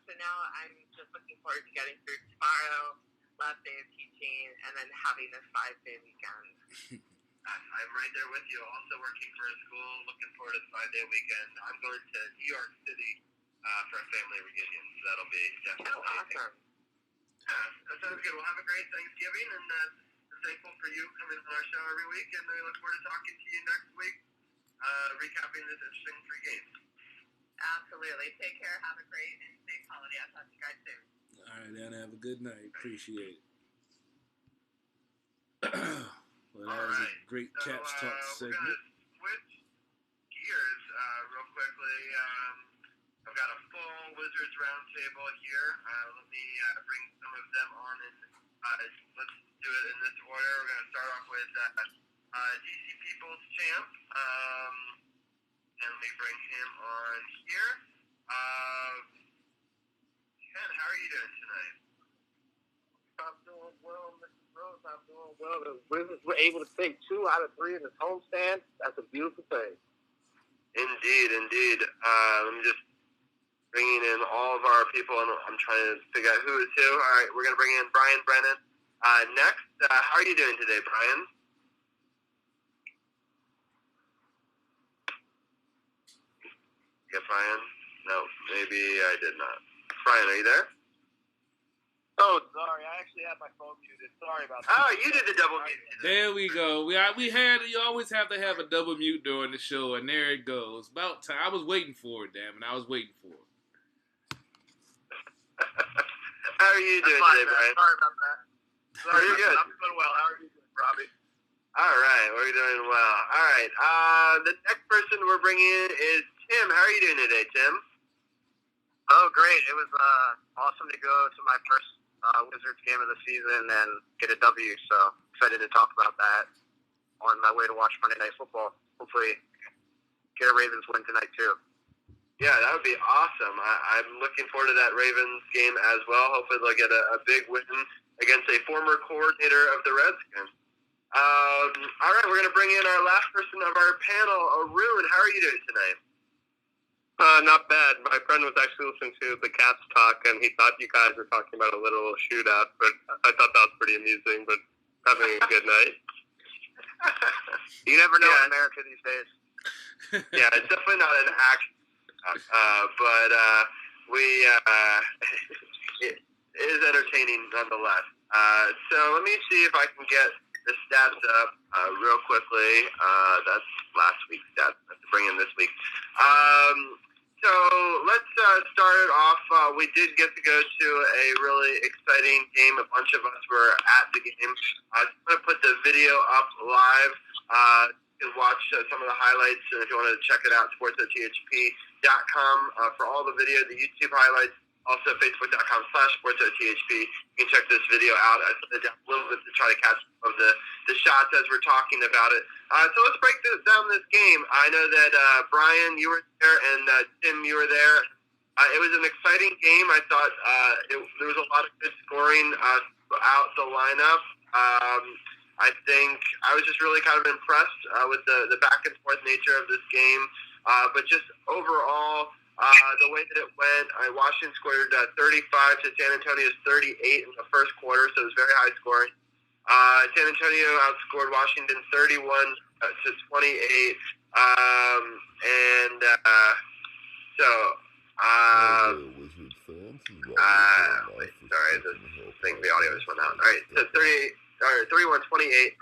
so now I'm just looking forward to getting through tomorrow, last day of teaching, and then having this 5-day weekend. I'm right there with you. Also working for a school, looking forward to the 5-day weekend. I'm going to New York City for a family reunion, so that'll be definitely awesome. That sounds good. Well, have a great Thanksgiving, and we're thankful for you coming on our show every week, and we look forward to talking to you next week, recapping this interesting 3 games. Absolutely. Take care. Have a great and safe holiday. I'll talk to you guys soon. All right, Anna, have a good night. Appreciate it. Well, that was a great Caps Talk segment. We're going to switch gears real quickly. I've got a full Wizards roundtable here. Let me bring some of them on, and let's do it in this order. We're going to start off with DC People's Champ, and let me bring him on here. Ken, how are you doing tonight? I'm doing well, Mr. Rose. I'm doing well. The Wizards were able to take 2 out of 3 in this homestand. That's a beautiful thing. Indeed. Let me just bringing in all of our people, and I'm trying to figure out who is who. All right, we're going to bring in Brian Brennan next. How are you doing today, Brian? You got Brian? No, maybe I did not. Brian, are you there? Oh, sorry. I actually had my phone muted. Sorry about that. Oh, you did the double mute. There we go. You always have to have a double mute during the show, and there it goes. About time. I was waiting for it, damn it. I was waiting for it. How are you doing today, Brian? Sorry about that. Sorry, you're good. I'm doing well. How are you doing, Robbie? All right, we're doing well. All right, the next person we're bringing in is Tim. How are you doing today, Tim? Oh, great. It was awesome to go to my first Wizards game of the season and get a W, so excited to talk about that on my way to watch Monday Night Football. Hopefully get a Ravens win tonight, too. Yeah, that would be awesome. I'm looking forward to that Ravens game as well. Hopefully they'll get a big win against a former coordinator of the Redskins. All right, we're going to bring in our last person of our panel, Arun. How are you doing tonight? Not bad. My friend was actually listening to the Cats talk, and he thought you guys were talking about a little shootout, but I thought that was pretty amusing, but having a good night. You never know in America these days. Yeah, it's definitely not an action, but it is entertaining nonetheless. So let me see if I can get the stats up real quickly. That's last week's stats. I have to bring in this week. So let's start it off. We did get to go to a really exciting game. A bunch of us were at the game. I'm going to put the video up live. You can watch some of the highlights, and if you want to check it out, SportsOTHP.com for all the video, the YouTube highlights. Also, Facebook.com/SportsOTHP. You can check this video out. I put it down a little bit to try to catch some of the shots as we're talking about it. So let's break down this game. I know that Brian, you were there, and Tim, you were there. It was an exciting game. I thought there was a lot of good scoring out the lineup. I think I was just really kind of impressed with the back and forth nature of this game. But just overall, the way that it went, Washington scored 35 to San Antonio's 38 in the first quarter, so it was very high scoring. San Antonio outscored Washington 31 to 28. Sorry, the audio just went out. All right, so 31-28.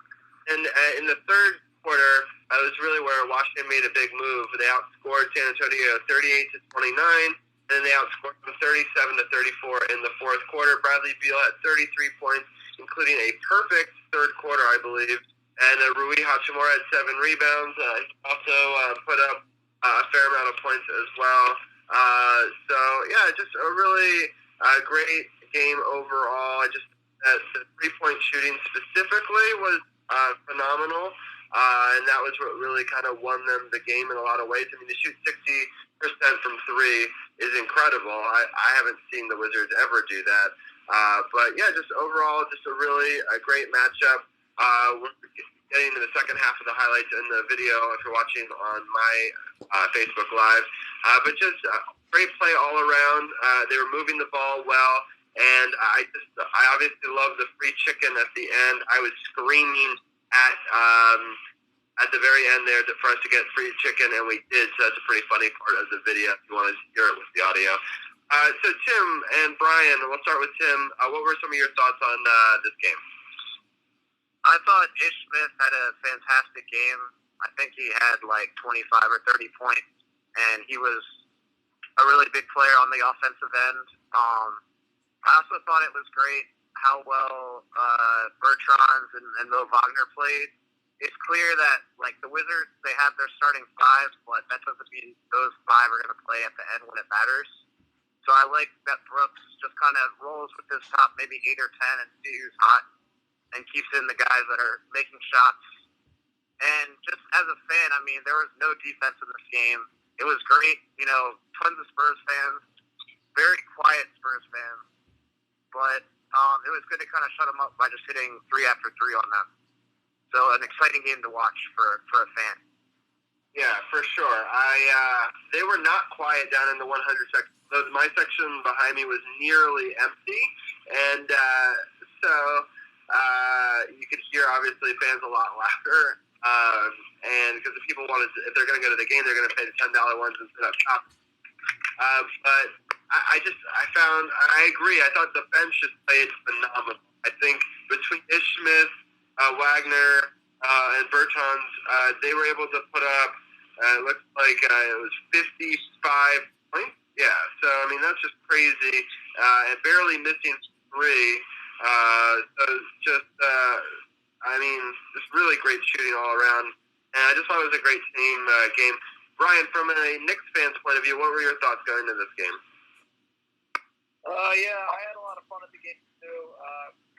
And in the third quarter, it was really where Washington made a big move. They outscored San Antonio 38 to 29, and then they outscored them 37 to 34 in the fourth quarter. Bradley Beal had 33 points, including a perfect third quarter, I believe. And Rui Hachimura had 7 rebounds. He also put up a fair amount of points as well. So, yeah, just a really great game overall. The three-point shooting specifically was phenomenal. And that was what really kind of won them the game in a lot of ways. I mean, to shoot 60% from three is incredible. I haven't seen the Wizards ever do that. But, yeah, just overall, just a really great matchup. We're getting to the second half of the highlights in the video if you're watching on my Facebook Live. But just great play all around. They were moving the ball well. And I obviously love the free chicken at the end. I was screaming at the very end there for us to get free chicken, and we did. So that's a pretty funny part of the video if you want to hear it with the audio. So Tim and Brian, we'll start with Tim. What were some of your thoughts on this game? I thought Ish Smith had a fantastic game. I think he had like 25 or 30 points, and he was a really big player on the offensive end. I also thought it was great how well Bertrand and Mo Wagner played. It's clear that, like, the Wizards, they have their starting five, but that doesn't mean those five are going to play at the end when it matters. So I like that Brooks just kind of rolls with his top maybe 8 or 10 and see who's hot and keeps in the guys that are making shots. And just as a fan, I mean, there was no defense in this game. It was great. You know, tons of Spurs fans, very quiet Spurs fans. But it was good to kind of shut them up by just hitting 3 after 3 on them. So an exciting game to watch for a fan. Yeah, for sure. They were not quiet down in the 100 section. My section behind me was nearly empty, and so you could hear obviously fans a lot louder. And because the people wanted to, if they're going to go to the game, they're going to pay the $10 ones and sit up top. But I agree. I thought the bench just played phenomenal. I think between Ish Smith, Wagner, and Bertrand, they were able to put up, it looks like it was 55 points. Yeah, so, I mean, that's just crazy. And barely missing 3. So just, just really great shooting all around. And I just thought it was a great team game. Brian, from a Knicks fan's point of view, what were your thoughts going into this game? Yeah, I had a lot of fun at the game, too.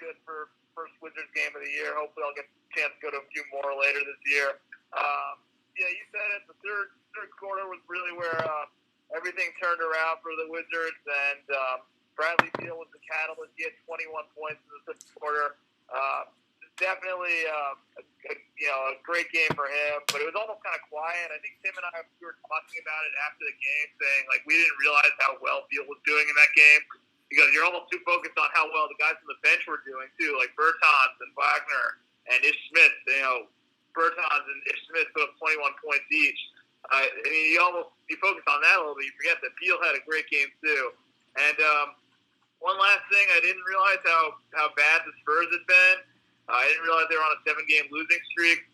Good for first Wizards game of the year. Hopefully I'll get a chance to go to a few more later this year. Yeah, you said it. The third quarter was really where everything turned around for the Wizards, and Bradley Beal was the catalyst. He had 21 points in the second quarter. Definitely a great game for him, but it was almost kind of quiet. I think Tim and I were talking about it after the game, saying, like, we didn't realize how well Beal was doing in that game because you're almost too focused on how well the guys on the bench were doing, too, like Bertans and Wagner and Ish Smith. Bertans and Ish Smith put up 21 points each. You focus on that a little bit. You forget that Beal had a great game, too. And one last thing, I didn't realize how bad the Spurs had been. I didn't realize they were on a 7-game losing streak.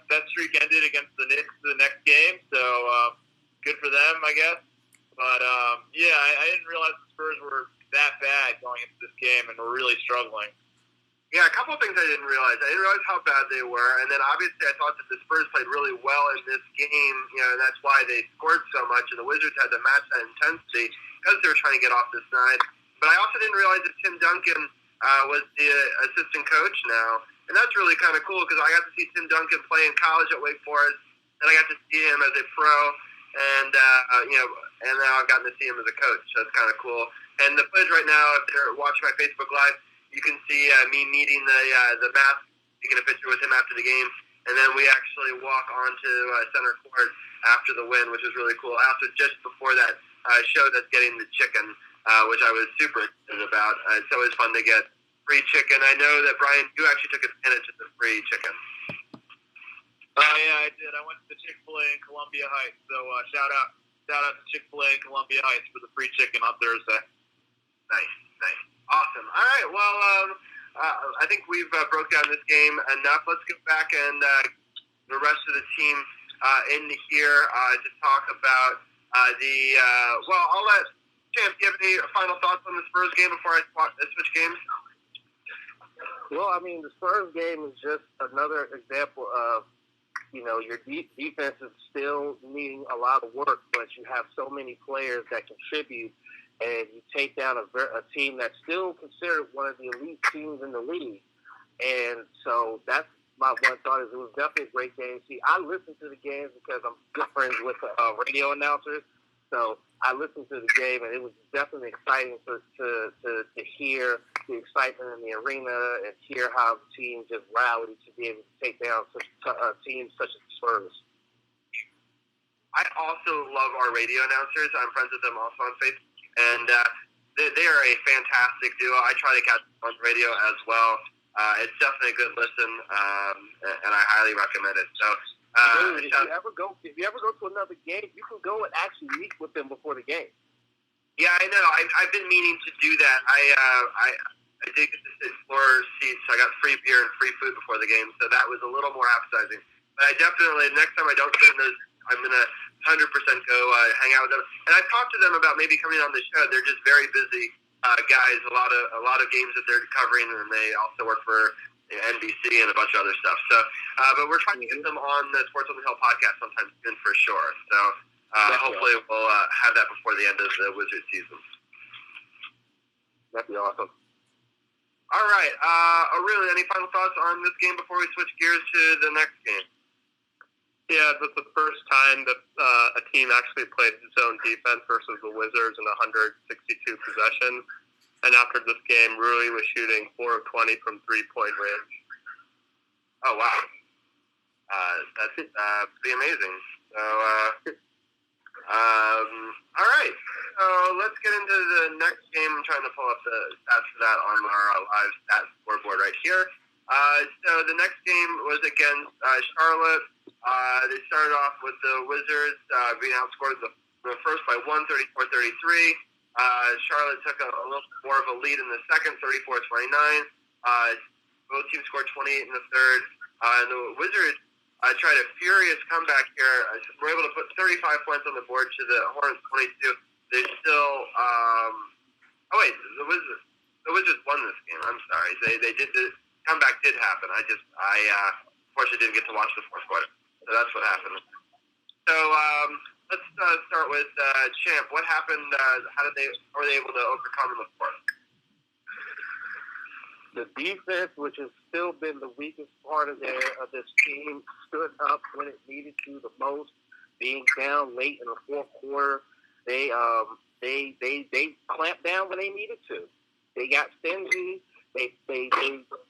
That streak ended against the Knicks the next game, so good for them, I guess. But, I didn't realize the Spurs were that bad going into this game and were really struggling. Yeah, a couple of things I didn't realize. I didn't realize how bad they were, and then obviously I thought that the Spurs played really well in this game, and that's why they scored so much, and the Wizards had to match that intensity because they were trying to get off the snide. But I also didn't realize that Tim Duncan was the assistant coach now, and that's really kind of cool because I got to see Tim Duncan play in college at Wake Forest, and I got to see him as a pro, and and now I've gotten to see him as a coach, so it's kind of cool. And the footage right now, if they're watching my Facebook Live, you can see me meeting the mask, taking a picture with him after the game, and then we actually walk onto center court after the win, which is really cool. Also, just before that show that's getting the chicken, which I was super excited about. It's always fun to get free chicken. I know that, Brian, you actually took advantage of the free chicken. Yeah, I did. I went to Chick-fil-A in Columbia Heights, so shout out to Chick-fil-A in Columbia Heights for the free chicken on Thursday. Nice. Awesome. All right, well, I think we've broke down this game enough. Let's go back and the rest of the team in here to talk about I'll let Champ, do you have any final thoughts on the Spurs game before I switch games? Well, I mean, the Spurs game is just another example of, your defense is still needing a lot of work, but you have so many players that contribute, and you take down a team that's still considered one of the elite teams in the league. And so that's my one thought is it was definitely a great game. See, I listen to the games because I'm good friends with radio announcers. So I listened to the game, and it was definitely exciting to hear the excitement in the arena and hear how the team just rallied to be able to take down teams such as the Spurs. I also love our radio announcers. I'm friends with them also on Facebook, and they are a fantastic duo. I try to catch them on radio as well. It's definitely a good listen, and I highly recommend it. So. If you ever go to another game, you can go and actually meet with them before the game. Yeah, I know. I've been meaning to do that. I did get to sit floor seats, so I got free beer and free food before the game, so that was a little more appetizing. But I definitely, next time I don't sit in those, I'm gonna 100% go hang out with them. And I've talked to them about maybe coming on the show. They're just very busy guys. A lot of games that they're covering, and they also work for NBC and a bunch of other stuff. So, but we're trying to get them on the Sports on the Hill podcast sometime soon for sure. So, hopefully we'll have that before the end of the Wizards season. That'd be awesome. All right. Aurelia, any final thoughts on this game before we switch gears to the next game? Yeah, that's the first time that a team actually played zone defense versus the Wizards in 162 possessions. And after this game, Rui was shooting 4 of 20 from three-point range. Oh, wow. That's pretty amazing. So, all right. So let's get into the next game. I'm trying to pull up the stats for that on our live stats scoreboard right here. So the next game was against Charlotte. They started off with the Wizards being outscored the first by 134-33. Charlotte took a little bit more of a lead in the second, 34-29. Both teams scored 28 in the third. And the Wizards tried a furious comeback here. Were able to put 35 points on the board to the Hornets 22. They still the Wizards won this game. I'm sorry. They did the comeback did happen. I unfortunately didn't get to watch the fourth quarter. So that's what happened. So let's start with Champ. What happened? Were they able to overcome in the fourth? The defense, which has still been the weakest part of this team, stood up when it needed to the most, being down late in the fourth quarter They clamped down when they needed to. They got stingy. They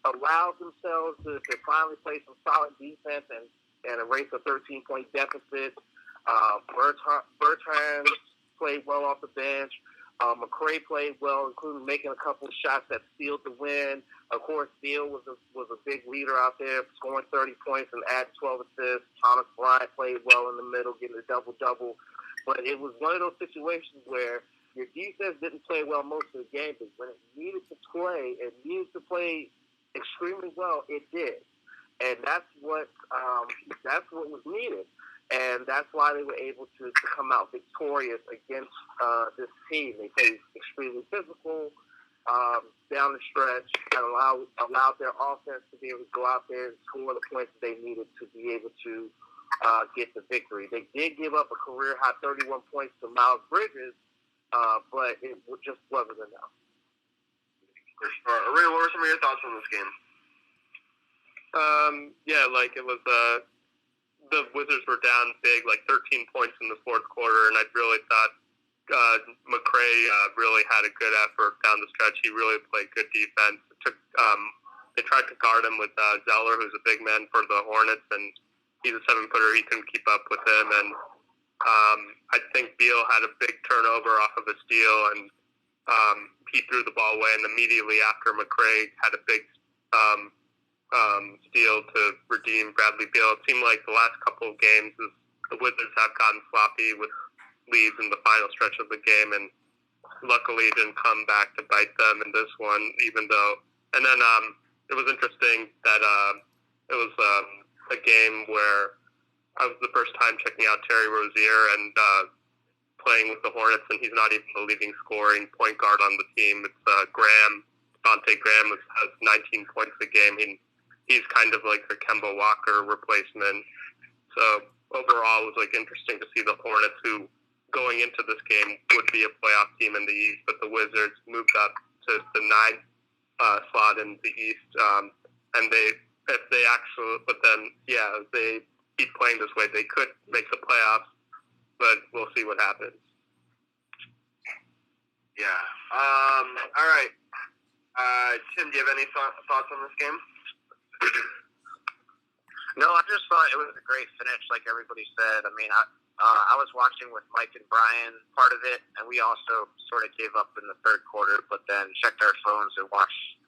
allowed themselves to finally play some solid defense and erase a 13-point deficit. Bertrand played well off the bench. McCray played well, including making a couple of shots that sealed the win. Of course, Beal was a big leader out there, scoring 30 points and adding 12 assists. Thomas Bryant played well in the middle, getting a double-double. But it was one of those situations where your defense didn't play well most of the game, but when it needed to play extremely well, it did. And that's what was needed. And that's why they were able to come out victorious against this team. They played extremely physical down the stretch and allowed their offense to be able to go out there and score the points that they needed to be able to get the victory. They did give up a career-high 31 points to Miles Bridges, but it just wasn't enough. Arun, what were some of your thoughts on this game? It was the Wizards were down big, like 13 points in the fourth quarter, and I really thought McCray really had a good effort down the stretch. He really played good defense. They tried to guard him with Zeller, who's a big man for the Hornets, and he's a 7-footer. He couldn't keep up with him, and I think Beal had a big turnover off of a steal, and he threw the ball away, and immediately after McCray had a big steal to redeem Bradley Beal. It seemed like the last couple of games, the Wizards have gotten sloppy with leads in the final stretch of the game, and luckily it didn't come back to bite them in this one, even though. And then it was interesting that it was a game where I was the first time checking out Terry Rozier and playing with the Hornets, and he's not even the leading scoring point guard on the team. It's Devontae Graham has 19 points a game. He's kind of like the Kemba Walker replacement. So overall, it was interesting to see the Hornets, who going into this game would be a playoff team in the East, but the Wizards moved up to the 9th slot in the East. And if they keep playing this way, they could make the playoffs, but we'll see what happens. Yeah. All right. Tim, do you have any thoughts on this game? No, I just thought it was a great finish, like everybody said. I mean, I was watching with Mike and Brian part of it, and we also sort of gave up in the third quarter, but then checked our phones and watched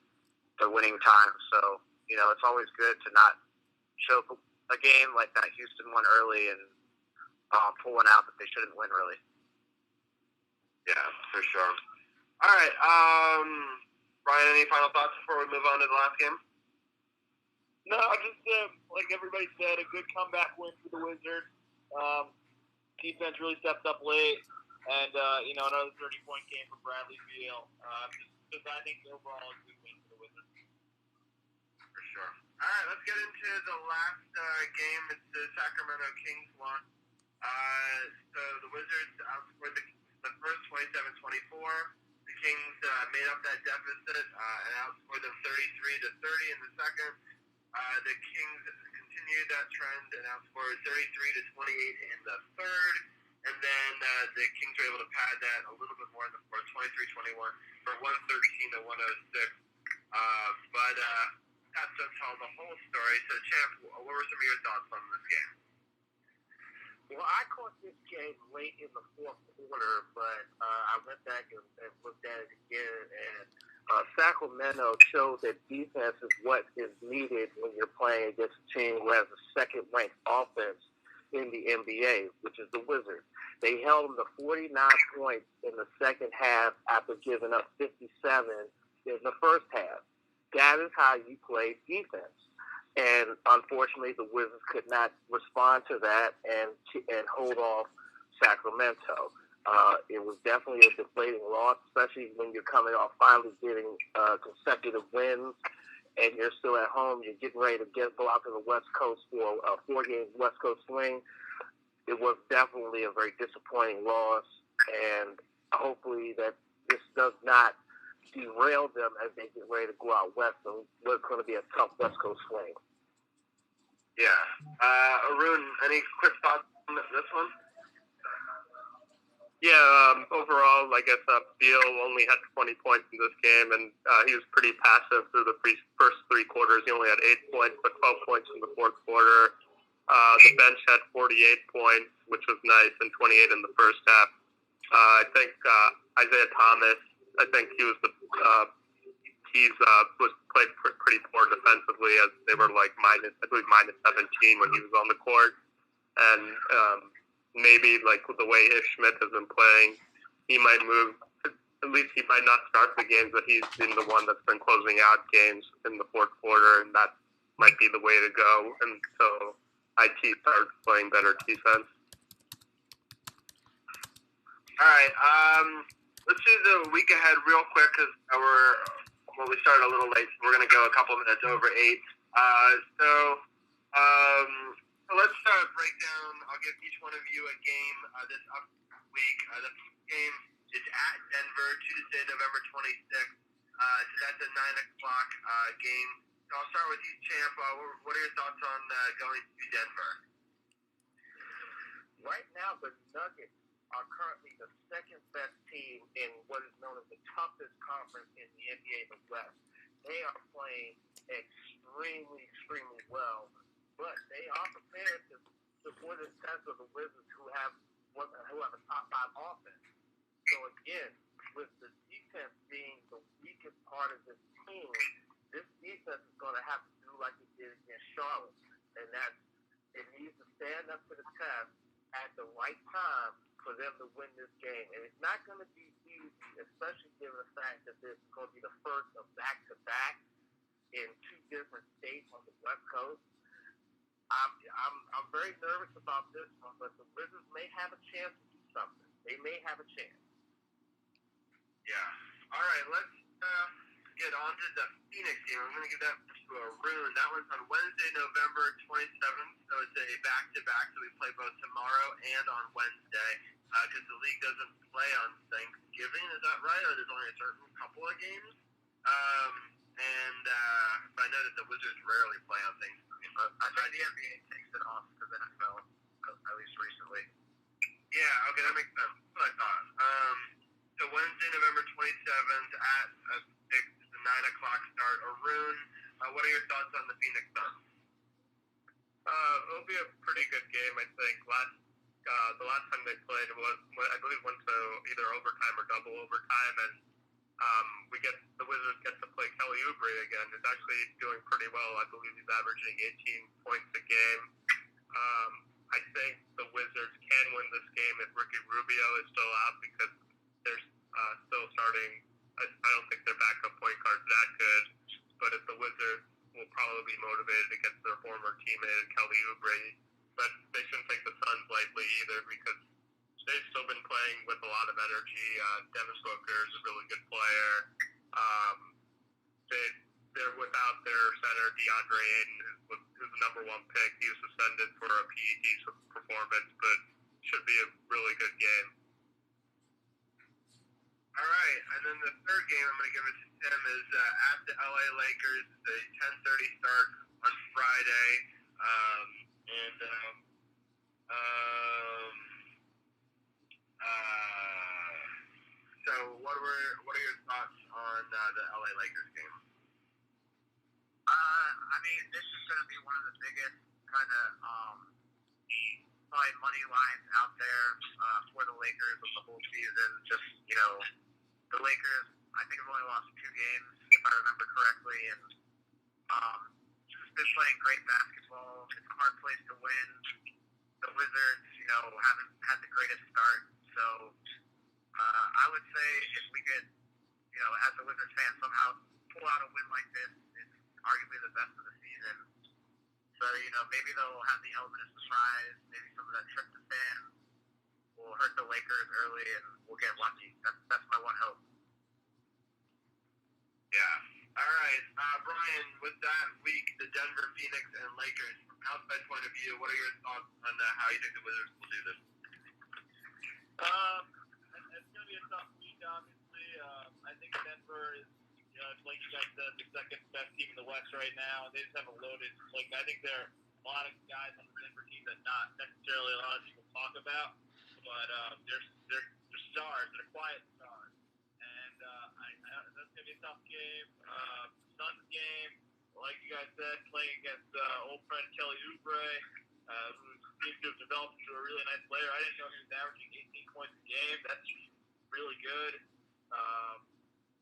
the winning time. So, it's always good to not choke a game like that. Houston won early and pull one out that they shouldn't win, really. Yeah, for sure. All right. Brian, any final thoughts before we move on to the last game? No, just like everybody said, a good comeback win for the Wizards. Defense really stepped up late, and another 30-point game for Bradley Beal. Just I think overall a good win for the Wizards. For sure. All right, let's get into the last game. It's the Sacramento Kings one. So the Wizards outscored the first 27-24. The Kings made up that deficit and outscored them 33-30 in the second. The Kings continued that trend and outscored 33-28 in the third. And then the Kings were able to pad that a little bit more in the fourth, 23-21 for 113-106. But that doesn't tell the whole story. So, Champ, what were some of your thoughts on this game? Well, I caught this game late in the fourth quarter, but I went back and looked at it again, and Sacramento showed that defense is what is needed when you're playing against a team who has a second-ranked offense in the NBA, which is the Wizards. They held them to 49 points in the second half after giving up 57 in the first half. That is how you play defense. And unfortunately, the Wizards could not respond to that and hold off Sacramento. It was definitely a deflating loss, especially when you're coming off finally getting consecutive wins, and you're still at home. You're getting ready to go out to the West Coast for a 4-game West Coast swing. It was definitely a very disappointing loss, and hopefully that this does not derail them as they get ready to go out west. And what's going to be a tough West Coast swing. Yeah. Arun, any quick thoughts on this one? Yeah, overall, I guess Beal only had 20 points in this game, and he was pretty passive through the first 3 quarters. He only had 8 points, but 12 points in the fourth quarter. The bench had 48 points, which was nice, and 28 in the first half. I think Isaiah Thomas, I think he was was played pretty poor defensively, as they were like minus 17 when he was on the court, and maybe like with the way Ish Smith has been playing, he might move. At least he might not start the games, but he's been the one that's been closing out games in the fourth quarter, and that might be the way to go until IT starts playing better defense. All right, let's do the week ahead real quick because we started a little late, so we're going to go a couple minutes over 8. So let's break down. I'll give each one of you a game this week. The first game is at Denver, Tuesday, November 26th. So that's a 9 o'clock game. So I'll start with you, Champ. What are your thoughts on going to Denver? Right now, the Nuggets are currently the second best team in what is known as the toughest conference in the NBA, the West. They are playing extremely, extremely well, but they are prepared to support the test of the Wizards, who have a top 5 offense. So again, with the defense being the weakest part of this team, this defense is going to have to do like it did against Charlotte, and that's it needs to stand up to the test at the right time for them to win this game. And it's not going to be easy, especially given the fact that this is going to be the first of back-to-back in 2 different states on the West Coast. I'm very nervous about this one, but the Wizards may have a chance to do something. They may have a chance. Yeah. All right, let's get on to the Phoenix game. I'm going to give that to Arun. That one's on Wednesday, November 27th, so it's a back-to-back, so we play both tomorrow and on Wednesday, because the league doesn't play on Thanksgiving, is that right? Or there's only a certain couple of games? But I know that the Wizards rarely play on Thanksgiving. I think the NBA takes it off for the NFL, at least recently. Yeah, okay, that makes sense. That's what I thought. So Wednesday, November 27th at 6, it's a 9 o'clock start. Arun, what are your thoughts on the Phoenix Suns? It'll be a pretty good game, I think. The last time they played was, I believe, went to either overtime or double overtime, and the Wizards get to play Kelly Oubre again. He's actually doing pretty well. I believe he's averaging 18 points a game. I think the Wizards can win this game if Ricky Rubio is still out, because they're still starting. I don't think their backup point guard's that good, but if the Wizards will probably be motivated against their former teammate Kelly Oubre, but they shouldn't take the Suns lightly either, because they've still been playing with a lot of energy. Devin Booker is a really good player. They're without their center, DeAndre Ayton, who's the number 1 pick. He was suspended for a PED performance, but should be a really good game. All right, and then the third game I'm going to give it to Tim is at the LA Lakers. It's a 10:30 start on Friday, so what are your thoughts on the LA Lakers game? I mean, this is going to be one of the biggest kind of probably money lines out there for the Lakers of the whole season. Just, the Lakers, I think, have only lost 2 games, if I remember correctly, and just been playing great basketball. It's a hard place to win. The Wizards, haven't had the greatest start. So I would say if we could, as a Wizards fan, somehow pull out a win like this, it's arguably the best of the season. So, maybe they'll have the element of surprise. Maybe some of that tryptophan will hurt the Lakers early, and we'll get lucky. That's my one hope. Yeah. All right. Brian, with that week, the Denver, Phoenix, and Lakers, from an outside point of view, what are your thoughts on how you think the Wizards will do this? It's going to be a tough week, obviously. I think Denver is, like you guys said, the second best team in the West right now. They just have a loaded, I think there are a lot of guys on the Denver team that not necessarily a lot of people talk about, but they're stars. They're quiet stars. And that's going to be a tough game. Suns game, like you guys said, playing against old friend Kelly Oubre, who seems to have developed into a really nice player. I didn't know he was averaging 18 points a game. That's really good.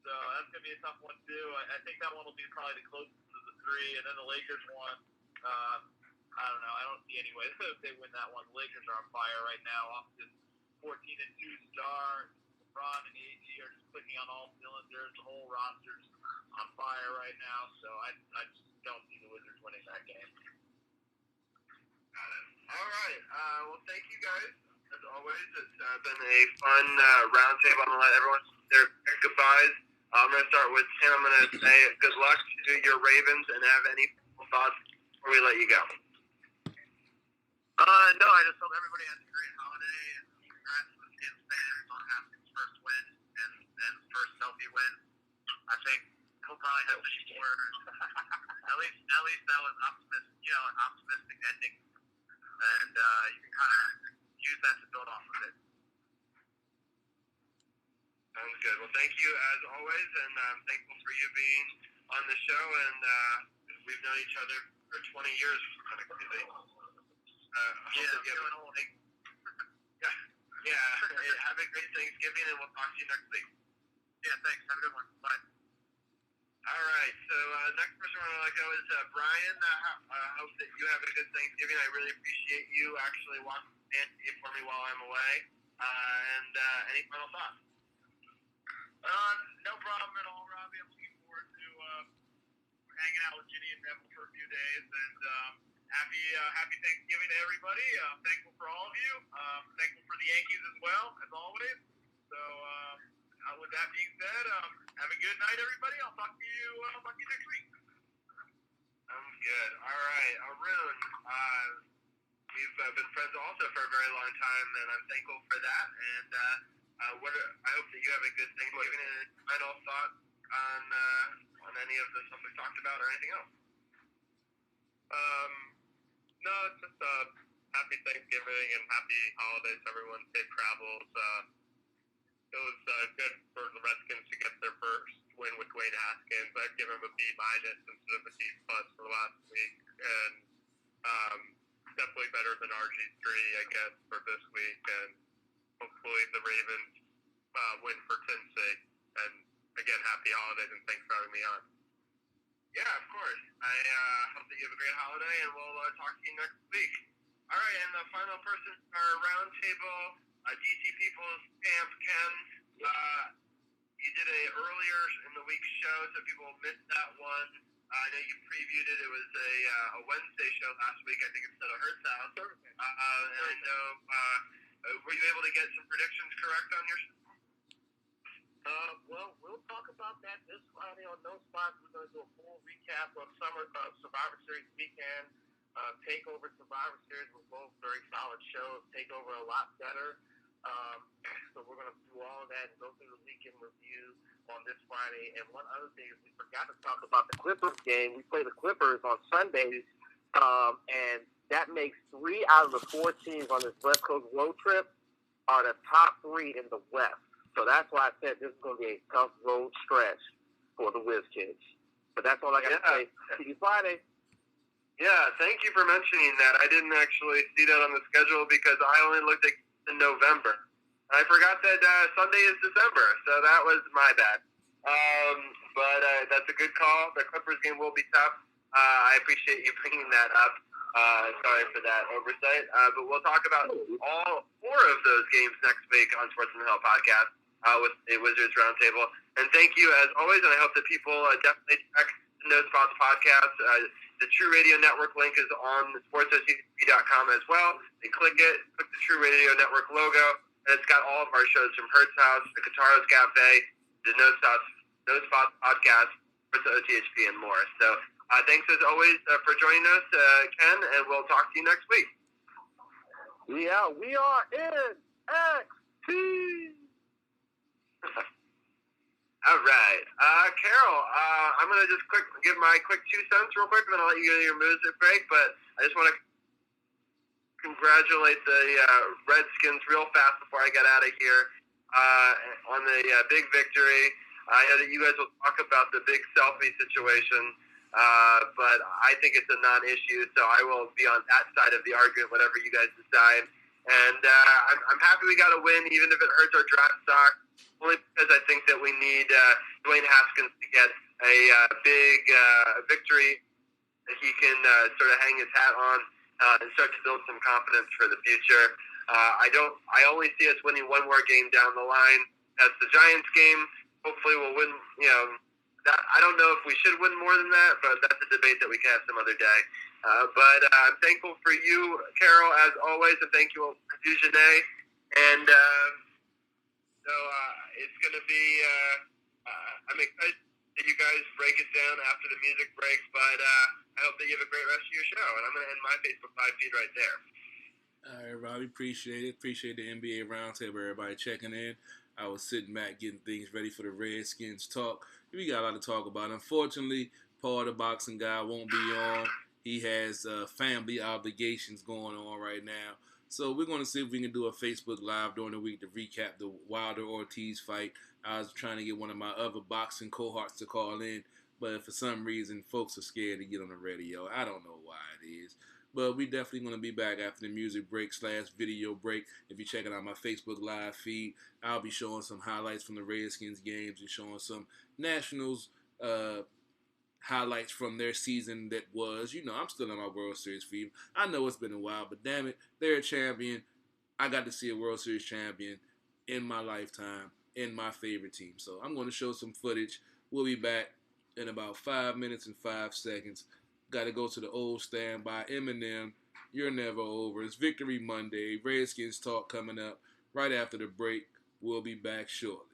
So that's going to be a tough one, too. I think that one will be probably the closest of the three. And then the Lakers one, I don't know. I don't see any way if they win that one. The Lakers are on fire right now off this 14-2 start. LeBron and AD are just clicking on all cylinders. The whole roster's on fire right now. So I just don't see the Wizards winning that game. Got it. All right. Well, thank you guys. As always, it's been a fun roundtable. I'm going to let everyone say their goodbyes. I'm going to start with Tim. I'm going to say good luck to your Ravens and have any thoughts before we let you go. No, I just hope everybody has a great holiday and congrats to the Skins fans on having his first win and first healthy win. I think he'll probably have many more. At least that was an optimistic ending, and you can kind of use that to build off of it. Sounds good. Well, thank you as always, and I'm thankful for you being on the show. And we've known each other for 20 years, kind of crazy. Feeling old. Yeah. Have a great Thanksgiving, and we'll talk to you next week. Yeah, thanks. Have a good one. Bye. All right. So next person I want to let go is Brian. I hope that you have a good Thanksgiving. I really appreciate you actually watching Fantasy for me while I'm away. And any final thoughts? No problem at all, Robbie. I'm looking forward to hanging out with Ginny and Neville for a few days. And happy Thanksgiving to everybody. I'm thankful for all of you. Thankful for the Yankees as well, as always. So with that being said, have a good night, everybody. I'll talk to you next week. Sounds good. All right, Arun. We've been friends also for a very long time, and I'm thankful for that. And I hope that you have a good Thanksgiving. And final thoughts on any of the stuff we talked about or anything else? No, it's just happy Thanksgiving and happy holidays, everyone. Safe travels. It was good for the Redskins to get their first win with Dwayne Haskins. I'd give him a B- instead of a D+ for last week, and definitely better than RG3, I guess, for this week. And hopefully the Ravens win for 10's sake. And again, happy holidays and thanks for having me on. Yeah, of course. I hope that you have a great holiday, and we'll talk to you next week. All right, and the final person, our roundtable, DC People's Camp Ken. You did a earlier in the week show, so people missed that one. I know you previewed it. It was a Wednesday show last week, I think, instead of Hertz House. And I know, were you able to get some predictions correct on your show? Well, we'll talk about that this Friday on No Spots. We're going to do a full recap of Survivor Series weekend. Takeover Survivor Series were both very solid shows. Takeover a lot better. So we're going to do all of that and go through the weekend review on this Friday. And one other thing is we forgot to talk about the Clippers game. We play the Clippers on Sundays, and that makes 3 out of the 4 teams on this West Coast road trip are the top 3 in the West. So that's why I said this is going to be a tough road stretch for the Wiz Kids. But that's all I got to say. See you Friday. Yeah, thank you for mentioning that. I didn't actually see that on the schedule because I only looked at in November. I forgot that Sunday is December, so that was my bad. But that's a good call. The Clippers game will be tough. I appreciate you bringing that up. Sorry for that oversight. But we'll talk about all 4 of those games next week on Sports on the Hill podcast with the Wizards Roundtable. And thank you as always, and I hope that people definitely check the No Spots podcast. The TruRadio Network link is on SportsOTHP.com as well. You click it, click the TruRadio Network logo, and it's got all of our shows from Hertz House, the Kataros Cafe, the No Spots podcast, SportsOTHP, and more. So thanks as always for joining us, Ken, and we'll talk to you next week. Yeah, we are in XT. All right. Carol, I'm going to just give my quick 2 cents real quick, and then I'll let you go to your music break. But I just want to congratulate the Redskins real fast before I get out of here. on the big victory. I know that you guys will talk about the big selfie situation, but I think it's a non-issue, so I will be on that side of the argument, whatever you guys decide. And I'm happy we got a win, even if it hurts our draft stock, only because I think that we need Dwayne Haskins to get a big victory that he can sort of hang his hat on and start to build some confidence for the future. I only see us winning one more game down the line. That's the Giants game. Hopefully we'll win, I don't know if we should win more than that, but that's a debate that we can have some other day. But I'm thankful for you, Carol, as always, and thank you to Janae. And so it's going to be, I'm excited that you guys break it down after the music breaks, but I hope that you have a great rest of your show. And I'm going to end my Facebook Live feed right there. All right, Robbie, appreciate it. Appreciate the NBA Roundtable, everybody checking in. I was sitting back getting things ready for the Redskins talk. We got a lot to talk about. Unfortunately, Paul, the boxing guy, won't be on. He has family obligations going on right now. So we're going to see if we can do a Facebook Live during the week to recap the Wilder-Ortiz fight. I was trying to get one of my other boxing cohorts to call in, but for some reason, folks are scared to get on the radio. I don't know why it is. But we definitely going to be back after the music break / video break. If you're checking out my Facebook Live feed, I'll be showing some highlights from the Redskins games and showing some Nationals highlights from their season that was. I'm still in my World Series feed. I know it's been a while, but damn it, they're a champion. I got to see a World Series champion in my lifetime in my favorite team. So I'm going to show some footage. We'll be back in about 5 minutes and 5 seconds. Got to go to the old standby. Eminem, You're Never Over. It's Victory Monday. Redskins talk coming up right after the break. We'll be back shortly.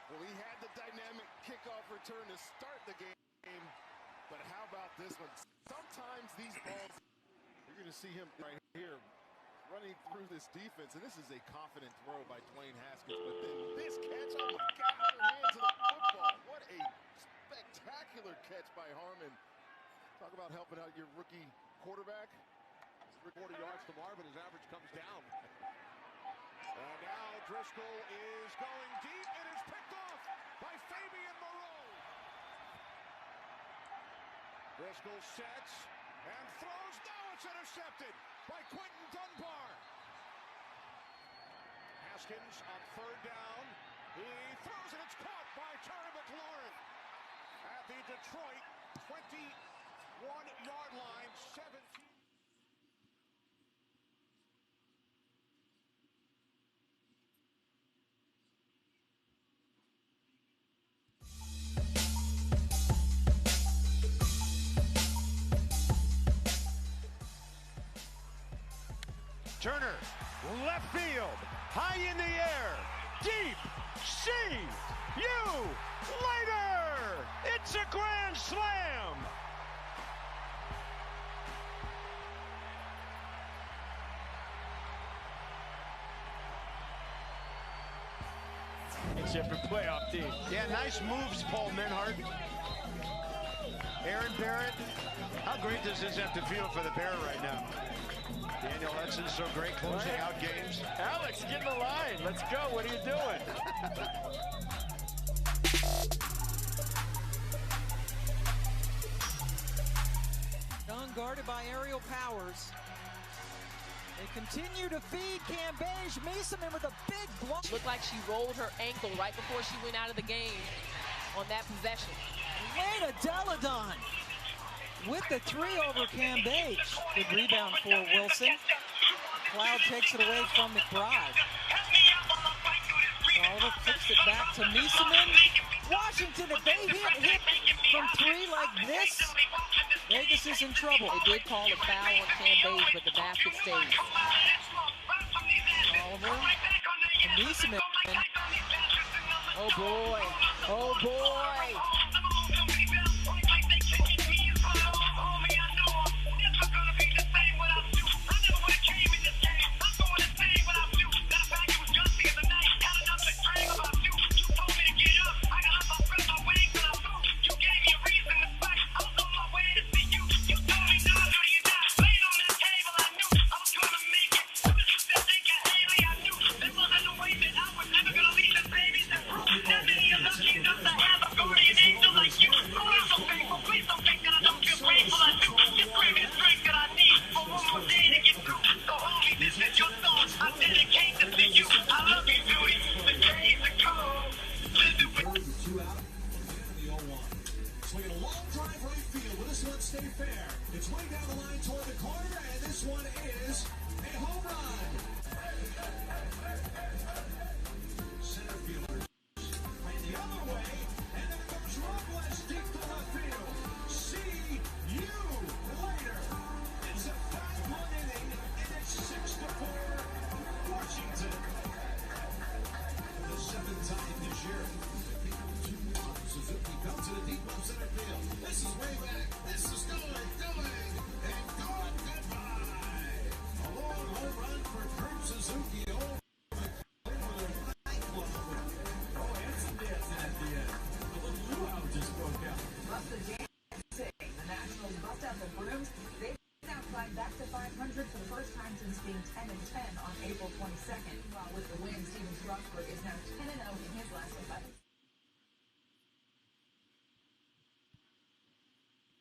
Well, he had the dynamic kickoff return to start the game, but how about this one? Sometimes these balls, you're going to see him right here running through this defense, and this is a confident throw by Dwayne Haskins, but then this catch, oh my God, other hand to the football. What a spectacular catch by Harmon. Talk about helping out your rookie quarterback. 40 yards to Marvin, his average comes down. And now Driscoll is going deep. It is picked off by Fabian Moreau. Driscoll sets and throws. No, it's intercepted by Quentin Dunbar. Haskins on third down. He throws and it's caught by Terry McLaurin at the Detroit 21-yard line. 17. Turner, left field, high in the air, deep, see you later! It's a grand slam! Except for playoff team. Yeah, nice moves, Paul Menhart. Aaron Barrett, how great does this have to feel for the Bear right now? Daniel Hudson's so great closing out games. Alex, get in the line. Let's go. What are you doing? Unguarded by aerial powers. They continue to feed Cambage. Meeseman with a big block. Looked like she rolled her ankle right before she went out of the game on that possession. Lena Deladon with the 3 over Cambage. Good rebound for Wilson. Cloud takes it away from McBride. Oliver flips it back to Meeseman. Washington, if they hit from three like this, Vegas is in trouble. They did call a foul on Cam Bays, but the basket stays. Oliver, Neesman. Oh boy. Oh boy.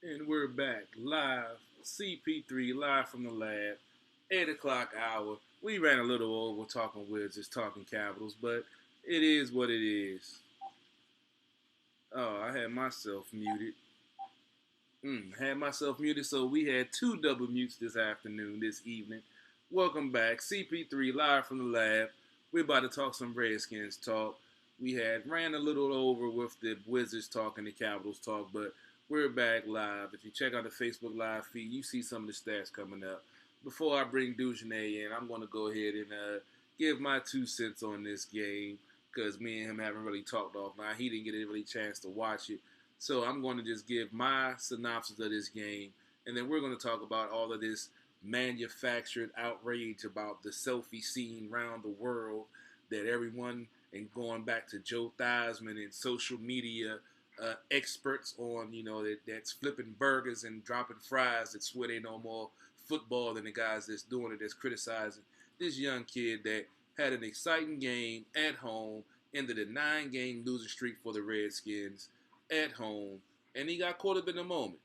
And we're back live, CP3 live from the lab, 8 o'clock hour. We ran a little over talking Wizards, talking Capitals, but it is what it is. Oh, I had myself muted. So we had two double mutes this afternoon, this evening. Welcome back, CP3 live from the lab. We're about to talk some Redskins talk. We had ran a little over with the Wizards talk and the Capitals talk, but we're back live. If you check out the Facebook Live feed, you see some of the stats coming up. Before I bring Dujanay in, I'm going to go ahead and give my 2 cents on this game because me and him haven't really talked offline. He didn't get a really chance to watch it. So I'm going to just give my synopsis of this game, and then we're going to talk about all of this manufactured outrage about the selfie scene around the world that everyone, and going back to Joe Theismann and social media experts on, that's flipping burgers and dropping fries that swear they know more football than the guys that's doing it, that's criticizing this young kid that had an exciting game at home, ended a 9-game losing streak for the Redskins at home, and he got caught up in the moment.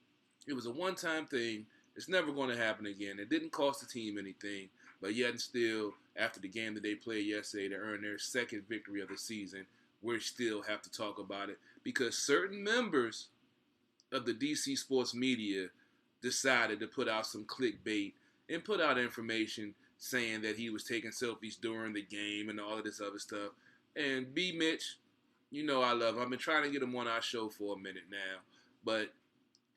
It was a one-time thing. It's never going to happen again. It didn't cost the team anything, but yet and still, after the game that they played yesterday to earn their second victory of the season, we still have to talk about it because certain members of the DC sports media decided to put out some clickbait and put out information saying that he was taking selfies during the game and all of this other stuff. And B. Mitch, I love him. I've been trying to get him on our show for a minute now, but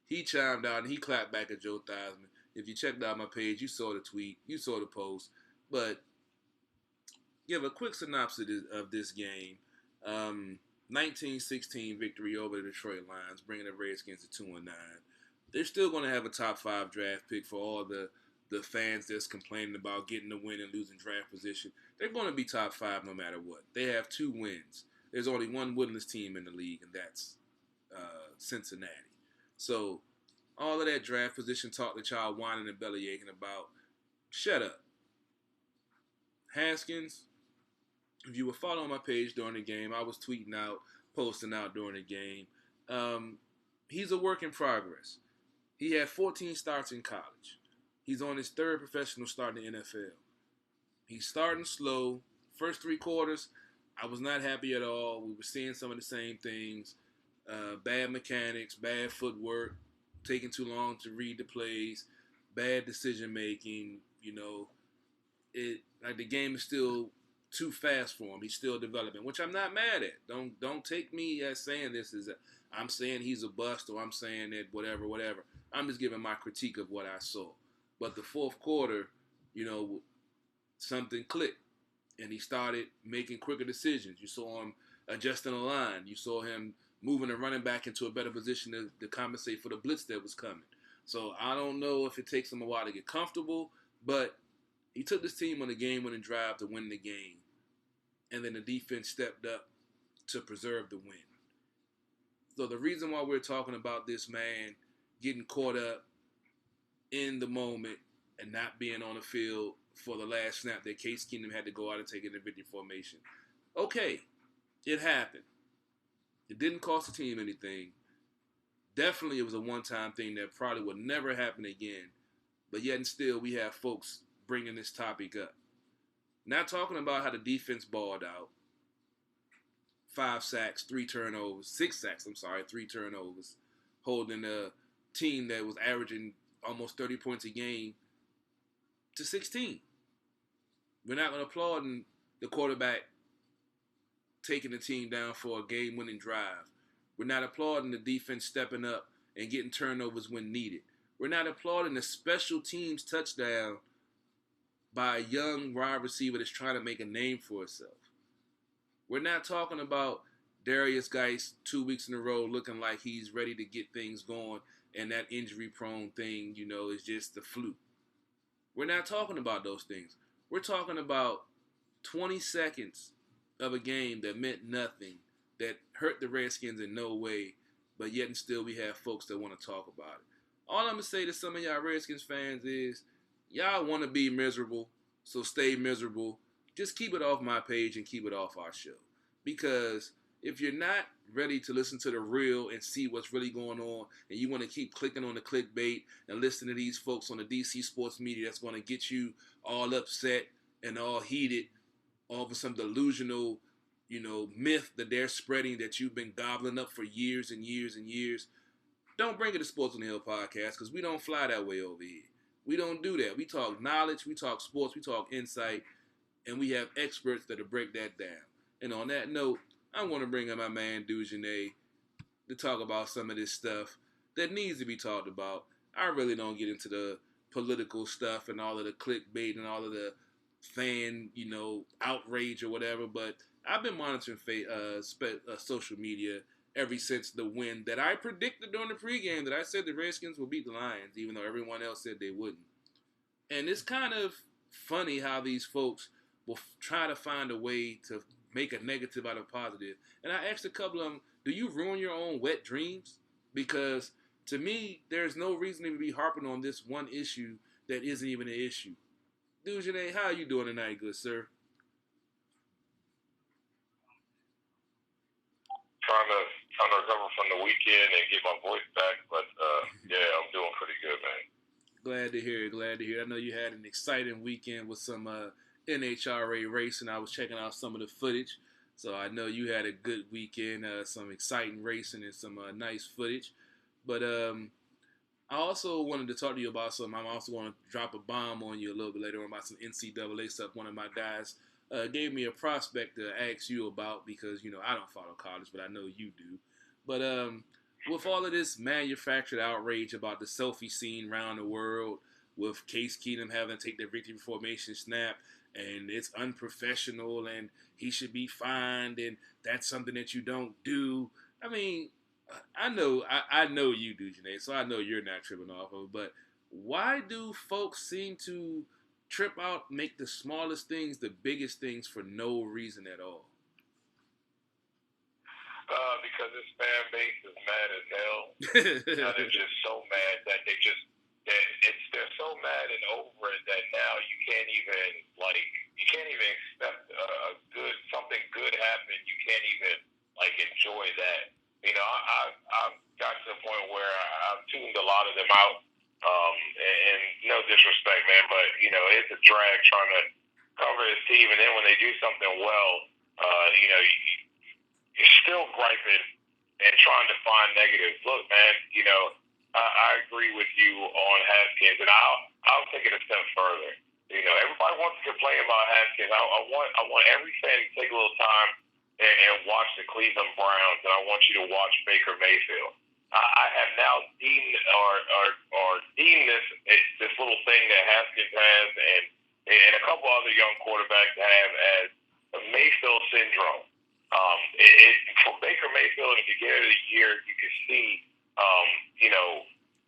he chimed out and he clapped back at Joe Theismann. If you checked out my page, you saw the tweet, you saw the post, but give a quick synopsis of this game. 19-16 victory over the Detroit Lions, bringing the Redskins to 2-9. They're still going to have a top 5 draft pick for all the fans that's complaining about getting the win and losing draft position. They're going to be top 5 no matter what. They have 2 wins. There's only one winless team in the league, and that's Cincinnati. So all of that draft position talk that y'all whining and bellyaching about, shut up. Haskins, if you were following my page during the game, I was tweeting out, posting out during the game. He's a work in progress. He had 14 starts in college. He's on his 3rd professional start in the NFL. He's starting slow. First 3 quarters, I was not happy at all. We were seeing some of the same things. Bad mechanics, bad footwork, taking too long to read the plays, bad decision making. The game is still too fast for him. He's still developing, which I'm not mad at. Don't take me as saying this is I'm saying he's a bust or I'm saying that whatever. I'm just giving my critique of what I saw. But the fourth quarter, something clicked, and he started making quicker decisions. You saw him adjusting the line. You saw him moving the running back into a better position to compensate for the blitz that was coming. So I don't know if it takes him a while to get comfortable, but he took this team on a game-winning drive to win the game, and then the defense stepped up to preserve the win. So the reason why we're talking about this man getting caught up in the moment and not being on the field for the last snap that Case Keenum had to go out and take it in victory formation. Okay, it happened. It didn't cost the team anything. Definitely it was a one-time thing that probably would never happen again. But yet and still we have folks bringing this topic up. Not talking about how the defense balled out. 5 sacks, 3 turnovers, 6 sacks, 3 turnovers. Holding a team that was averaging almost 30 points a game to 16. We're not going to applaud the quarterback taking the team down for a game-winning drive. We're not applauding the defense stepping up and getting turnovers when needed. We're not applauding the special teams touchdown by a young wide receiver that's trying to make a name for himself. We're not talking about Darius Geis 2 weeks in a row looking like he's ready to get things going and that injury-prone thing, is just the fluke. We're not talking about those things. We're talking about 20 seconds of a game that meant nothing, that hurt the Redskins in no way, but yet and still we have folks that want to talk about it. All I'm going to say to some of y'all Redskins fans is, y'all want to be miserable, so stay miserable. Just keep it off my page and keep it off our show. Because if you're not ready to listen to the real and see what's really going on, and you want to keep clicking on the clickbait and listen to these folks on the DC sports media that's going to get you all upset and all heated over some delusional, myth that they're spreading that you've been gobbling up for years and years and years, don't bring it to Sports on the Hill podcast, because we don't fly that way over here. We don't do that. We talk knowledge, we talk sports, we talk insight, and we have experts that'll break that down. And on that note, I want to bring in my man Dujanet to talk about some of this stuff that needs to be talked about. I really don't get into the political stuff and all of the clickbait and all of the fan, outrage or whatever, but I've been monitoring social media ever since the win that I predicted during the pregame, that I said the Redskins will beat the Lions, even though everyone else said they wouldn't. And it's kind of funny how these folks will try to find a way to make a negative out of positive. And I asked a couple of them, do you ruin your own wet dreams? Because to me, there's no reason to be harping on this one issue that isn't even an issue. Dujanet, how are you doing tonight, good sir? Trying to recover from the weekend and get my voice back, but yeah, I'm doing pretty good, man. Glad to hear it. I know you had an exciting weekend with some NHRA racing. I was checking out some of the footage, so I know you had a good weekend, some exciting racing and some nice footage. But I also wanted to talk to you about something. I'm also going to drop a bomb on you a little bit later on about some NCAA stuff. One of my guys gave me a prospect to ask you about because, I don't follow college, but I know you do. But with all of this manufactured outrage about the selfie scene around the world, with Case Keenum having to take the victory formation snap, and it's unprofessional, and he should be fined, and that's something that you don't do. I mean, I know you do, Janae, so I know you're not tripping off of it, but why do folks seem to trip out, make the smallest things the biggest things for no reason at all? Because this fan base is mad as hell. They're just so mad that they're so mad and over it that now you can't even accept something good happen. You can't even enjoy that. I've got to the point where I've tuned a lot of them out. And no disrespect, man, but it's a drag trying to cover his team, and then when they do something well, you're still griping and trying to find negatives. Look, man, I agree with you on Haskins, and I'll take it a step further. Everybody wants to complain about Haskins. I want every fan to take a little time and watch the Cleveland Browns, and I want you to watch Baker Mayfield. I have now deemed this little thing that Haskins has and a couple other young quarterbacks have as the Mayfield syndrome. For Baker Mayfield at the beginning of the year, you can see,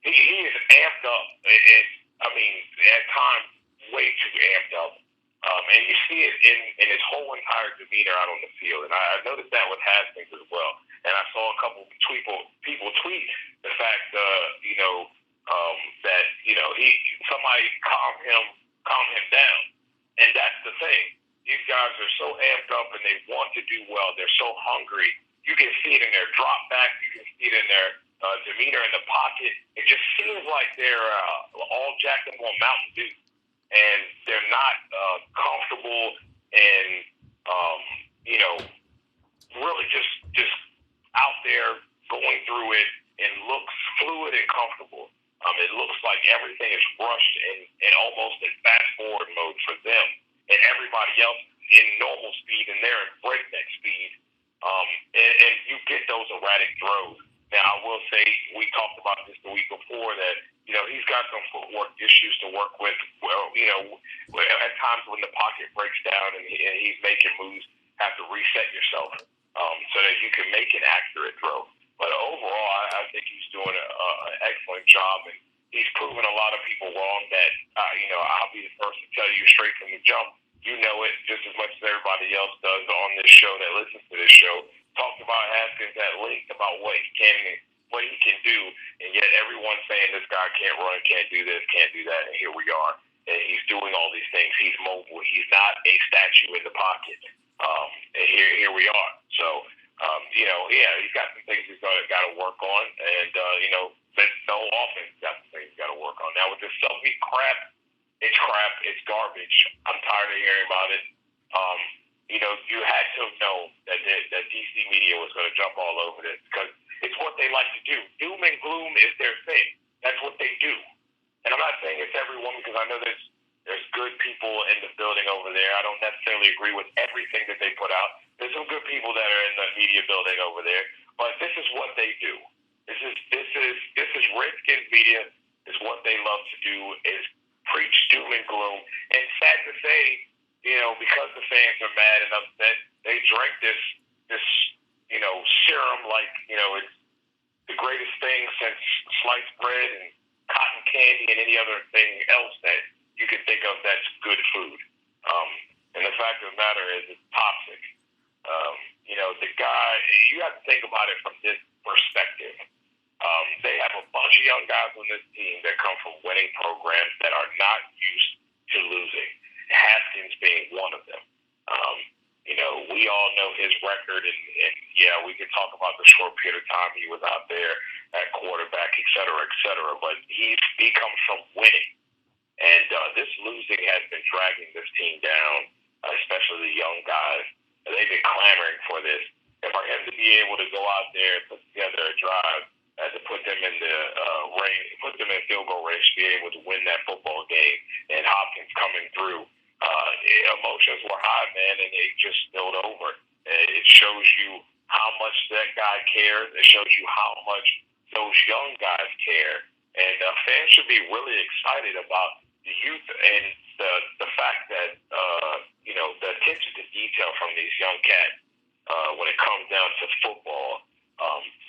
he is amped up, and I mean, at times, way too amped up. And you see it in his whole entire demeanor out on the field. And I noticed that with Haskins as well. And I saw a couple of people tweet the fact, that, somebody calm him down. And that's the thing. These guys are so amped up and they want to do well. They're so hungry. You can see it in their drop back. You can see it in their demeanor in the pocket. It just seems like they're all jacked up on Mountain Dew. And they're not comfortable and, really just out there going through it and looks fluid and comfortable. It looks like everything is rushed and almost in fast-forward mode for them. And everybody else in normal speed, and they're in breakneck speed. And you get those erratic throws. Now, I will say, we talked about this the week before, that, he's got some footwork issues to work with. Well, at times when the pocket breaks down and he's making moves, have to reset yourself so that you can make an accurate throw. But overall, I think he's doing an excellent job, and he's proven a lot of people wrong that, I'll be the first to tell you straight from the jump. You know it just as much as everybody else does on this show that listens to this show. Talked about Haskins at length about what he can do, and yet everyone's saying this guy can't run, can't do this, can't do that, and here we are. And he's doing all these things. He's mobile. He's not a statue in the pocket. And here we are. So, he's got some things he's got to work on, and there's no offense. He's got some things he's got to work on. Now with this selfie crap, it's garbage. I'm tired of hearing about it. You had to have known that DC media was going to jump all over this because it's what they like to do. Doom and gloom is their thing. That's what they do. And I'm not saying it's everyone, because I know there's good people in the building over there. I don't necessarily agree with everything that they put out. There's some good people that are in the media building over there, but this is what they do. This is Redskins media. Is what they love to do is preach doom and gloom. And sad to say, because the fans are mad and upset, they drank this serum like it's the greatest thing since sliced bread and cotton candy and any other thing else that you can think of that's good food. And the fact of the matter is, it's toxic. The guy, you have to think about it from this perspective. They have a bunch of young guys on this team that come from winning programs that are not used to losing. Haskins being one of them. We all know his record, and we can talk about the short period of time he was out there at quarterback, et cetera, but he comes from winning. And this losing has been dragging this team down, especially the young guys. They've been clamoring for this. And for him to be able to go out there and put together a drive to put them in the field goal range to be able to win that football game, and Hopkins coming through, emotions were high, man, and it just spilled over. It shows you how much that guy cares. It shows you how much those young guys care. And fans should be really excited about the youth and the fact that, the attention to detail from these young cats when it comes down to football.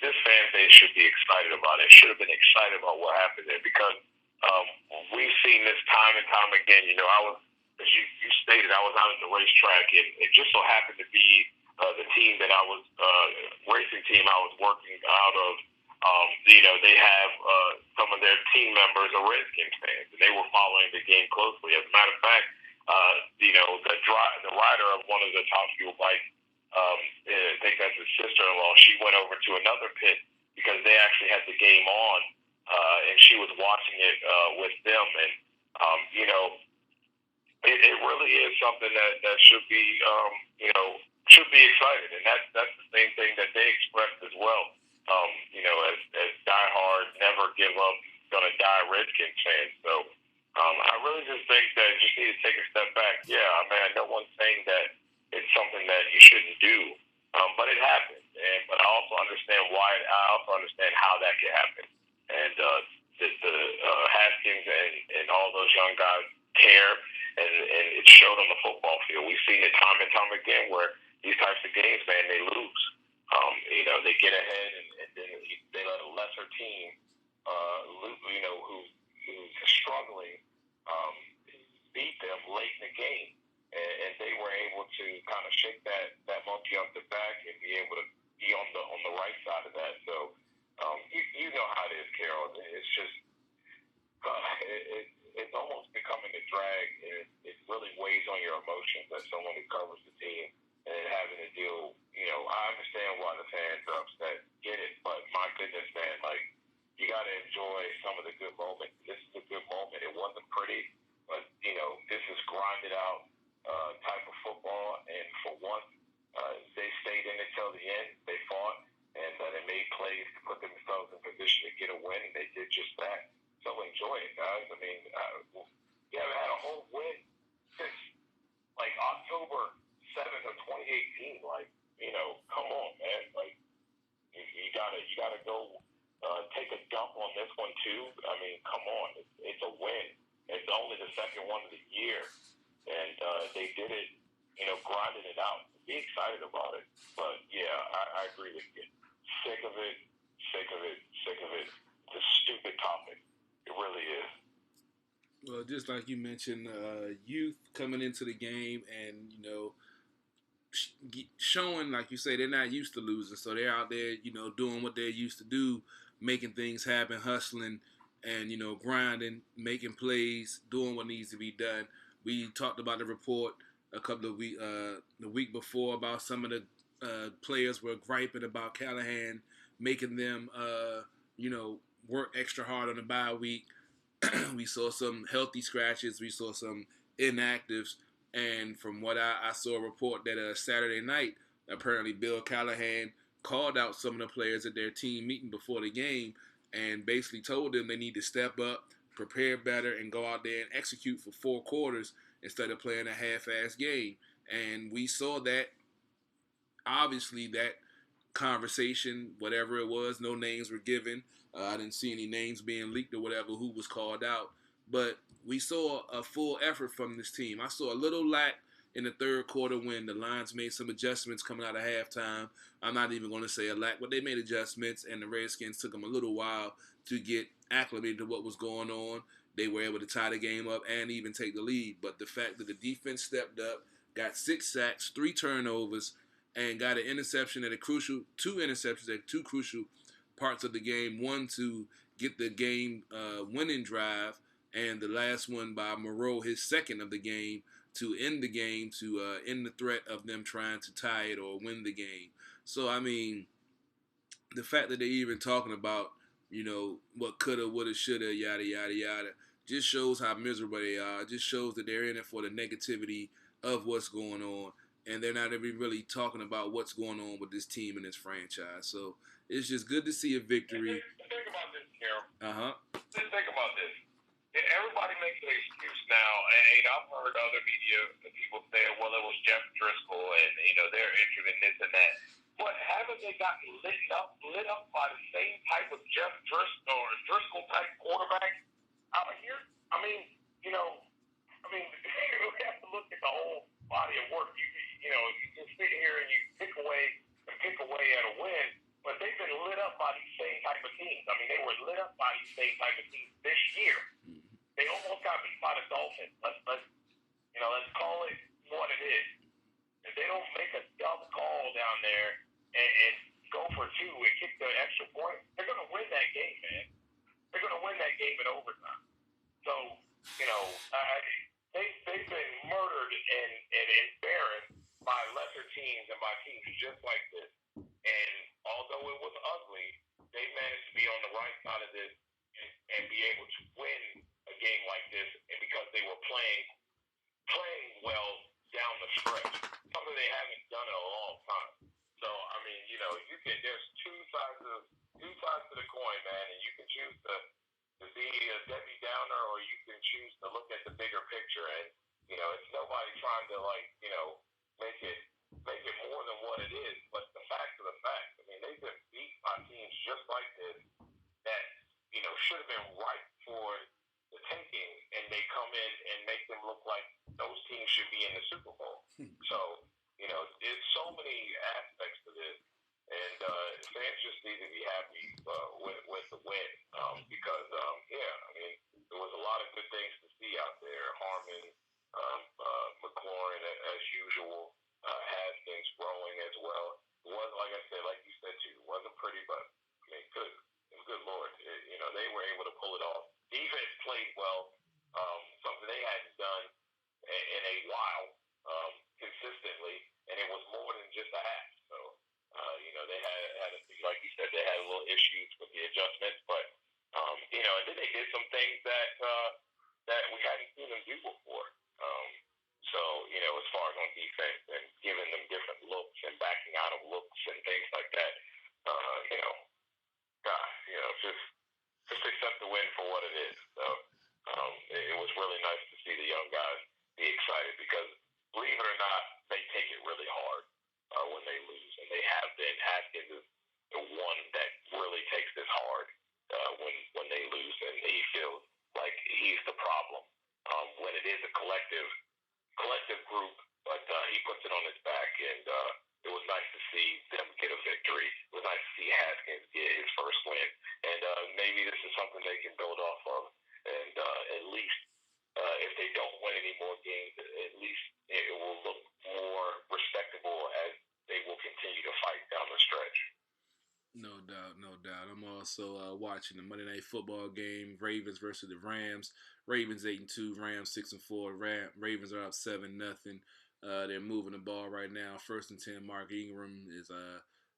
This fan base should be excited about it. Should have been excited about what happened there, because we've seen this time and time again. As you stated, I was out at the racetrack, and it just so happened to be the team that I was, racing team I was working out of. They have some of their team members are Redskins fans, and they were following the game closely. As a matter of fact, the rider of one of the top fuel bikes, I think that's his sister-in-law, she went over to another pit because they actually had the game on, and she was watching it with them. And, it really is something that should be, should be excited. And that's the same thing that they expressed as well. As diehard, never give up, gonna die Redskins fans. So I really just think that you need to take a step back. Yeah, I mean, no one's saying that it's something that you shouldn't do, but it happens. But I also understand why. I also understand how that can happen. And the Haskins and all those young guys care, and it showed on the football field. We've seen it time and time again where these types of games, man, they lose. They get ahead, and then they let a lesser team, who's struggling, beat them late in the game, and they were able to kind of shake that monkey off the back and be able to be on the right side of that. So you know how it is, Carol. It's just it's almost becoming a drag, and it really weighs on your emotions as someone who covers the team and having to deal. I understand why the fans are upset. Get it, but my goodness, man, like you got to enjoy some of the good moments. This is a good moment. It wasn't pretty, but this is grinded out type of football, and for once, they stayed in it till the end. They fought, and they made plays to put themselves in position to get a win, and they did just that. So enjoy it, guys. I mean, we haven't had a whole win since like October 7th of 2018. Like, come on, man. Like, you gotta go take a dump on this one too. I mean, come on. It's a win. It's only the second one of the year, and they did it. Grinding it out. Be excited about it. But yeah, I agree with you. Sick of it. It's a stupid topic. It really is. Well, just like you mentioned, youth coming into the game and, showing, like you say, they're not used to losing. So they're out there, doing what they're used to do, making things happen, hustling, and, grinding, making plays, doing what needs to be done. We talked about the report the week before about some of the players were griping about Callahan making them, work extra hard on the bye week. We saw some healthy scratches. We saw some inactives. And from what I saw a report that Saturday night, apparently Bill Callahan called out some of the players at their team meeting before the game and basically told them they need to step up, prepare better, and go out there and execute for 4 quarters instead of playing a half-ass game. And we saw that, obviously, that conversation, whatever it was, no names were given. I didn't see any names being leaked or whatever, who was called out. But we saw a full effort from this team. I saw a little lack in the third quarter when the Lions made some adjustments coming out of halftime. I'm not even going to say a lack, but they made adjustments, and the Redskins took them a little while to get acclimated to what was going on. They were able to tie the game up and even take the lead. But the fact that the defense stepped up, got 6 sacks, 3 turnovers, and got an interception at two interceptions at 2 crucial parts of the game. One to get the game winning drive, and the last one by Moreau, his second of the game, to end the game, to end the threat of them trying to tie it or win the game. So, I mean, the fact that they're even talking about, what coulda, woulda, shoulda, yada, yada, yada, just shows how miserable they are. It just shows that they're in it for the negativity of what's going on, and they're not even really talking about what's going on with this team and this franchise. So it's just good to see a victory. Think about this, Carol. Uh-huh. Just think about this. Everybody makes an excuse now, and I've heard other media people say, well, it was Jeff Driscoll, and, they're injured in this and that. But haven't they gotten lit up by the same type of Jeff Driscoll or Driscoll-type quarterback out here? I mean, we have to look at the whole body of work. You just sit here and you pick away at a win, but they've been lit up by these same type of teams. I mean, they were lit up by these same type of teams this year. They almost got beat by the Dolphins. Let's call it what it is. If they don't make a dumb call down there and go for 2 and kick the extra point, they're going to win that game, man. They're going to win that game in overtime. So, they've been murdered and embarrassed by lesser teams and by teams just like this. And although it was ugly, they managed to be on the right side of this and be able to win a game like this, and because they were playing well down the stretch, something they haven't done in a long time. So, I mean, there's two sides to the coin, man, and you can choose to be a Debbie Downer, or you can choose to look at the bigger picture. And trying to make it more than what it is. But the facts are the facts. I mean, they've been beat by teams just like this that should have been ripe for the taking, and they come in and make them look like those teams should be in the Super Bowl. So there's so many aspects to this, and fans just need to be happy with the win because I mean, there was a lot of good things to see out there. Harmon, McLaurin as usual, Haskins growing as well. It was, like I said, like you said too, it wasn't pretty, but I mean, good Lord, they were able to pull it off. Defense played well, something they hadn't done in a while, consistently, and it was more than just a half. So, they had like you said, they had a little issues with the adjustments, but and then they did some things that we hadn't seen them do before. So, as far as on defense and giving them different looks and backing out of looks and things like that, just accept the win for what it is. So, it was really nice to see the young guys be excited because, believe it or not, they take it really hard when they lose, and they have been. Haskins is the one that really takes this hard when they lose, and he feels like he's the problem when it is a collective group, but he puts it on his back, and it was nice to see them get a victory. It was nice to see Haskins get his first win, and maybe this is something they can build off of, and at least if they don't win any more games, at least it will look more respectable as they will continue to fight down the stretch. No doubt, no doubt. I'm also watching the Monday Night Football game, Ravens versus the Rams. Ravens 8-2, Rams 6-4. Ravens are up 7-0. They're moving the ball right now. 1st and 10. Mark Ingram is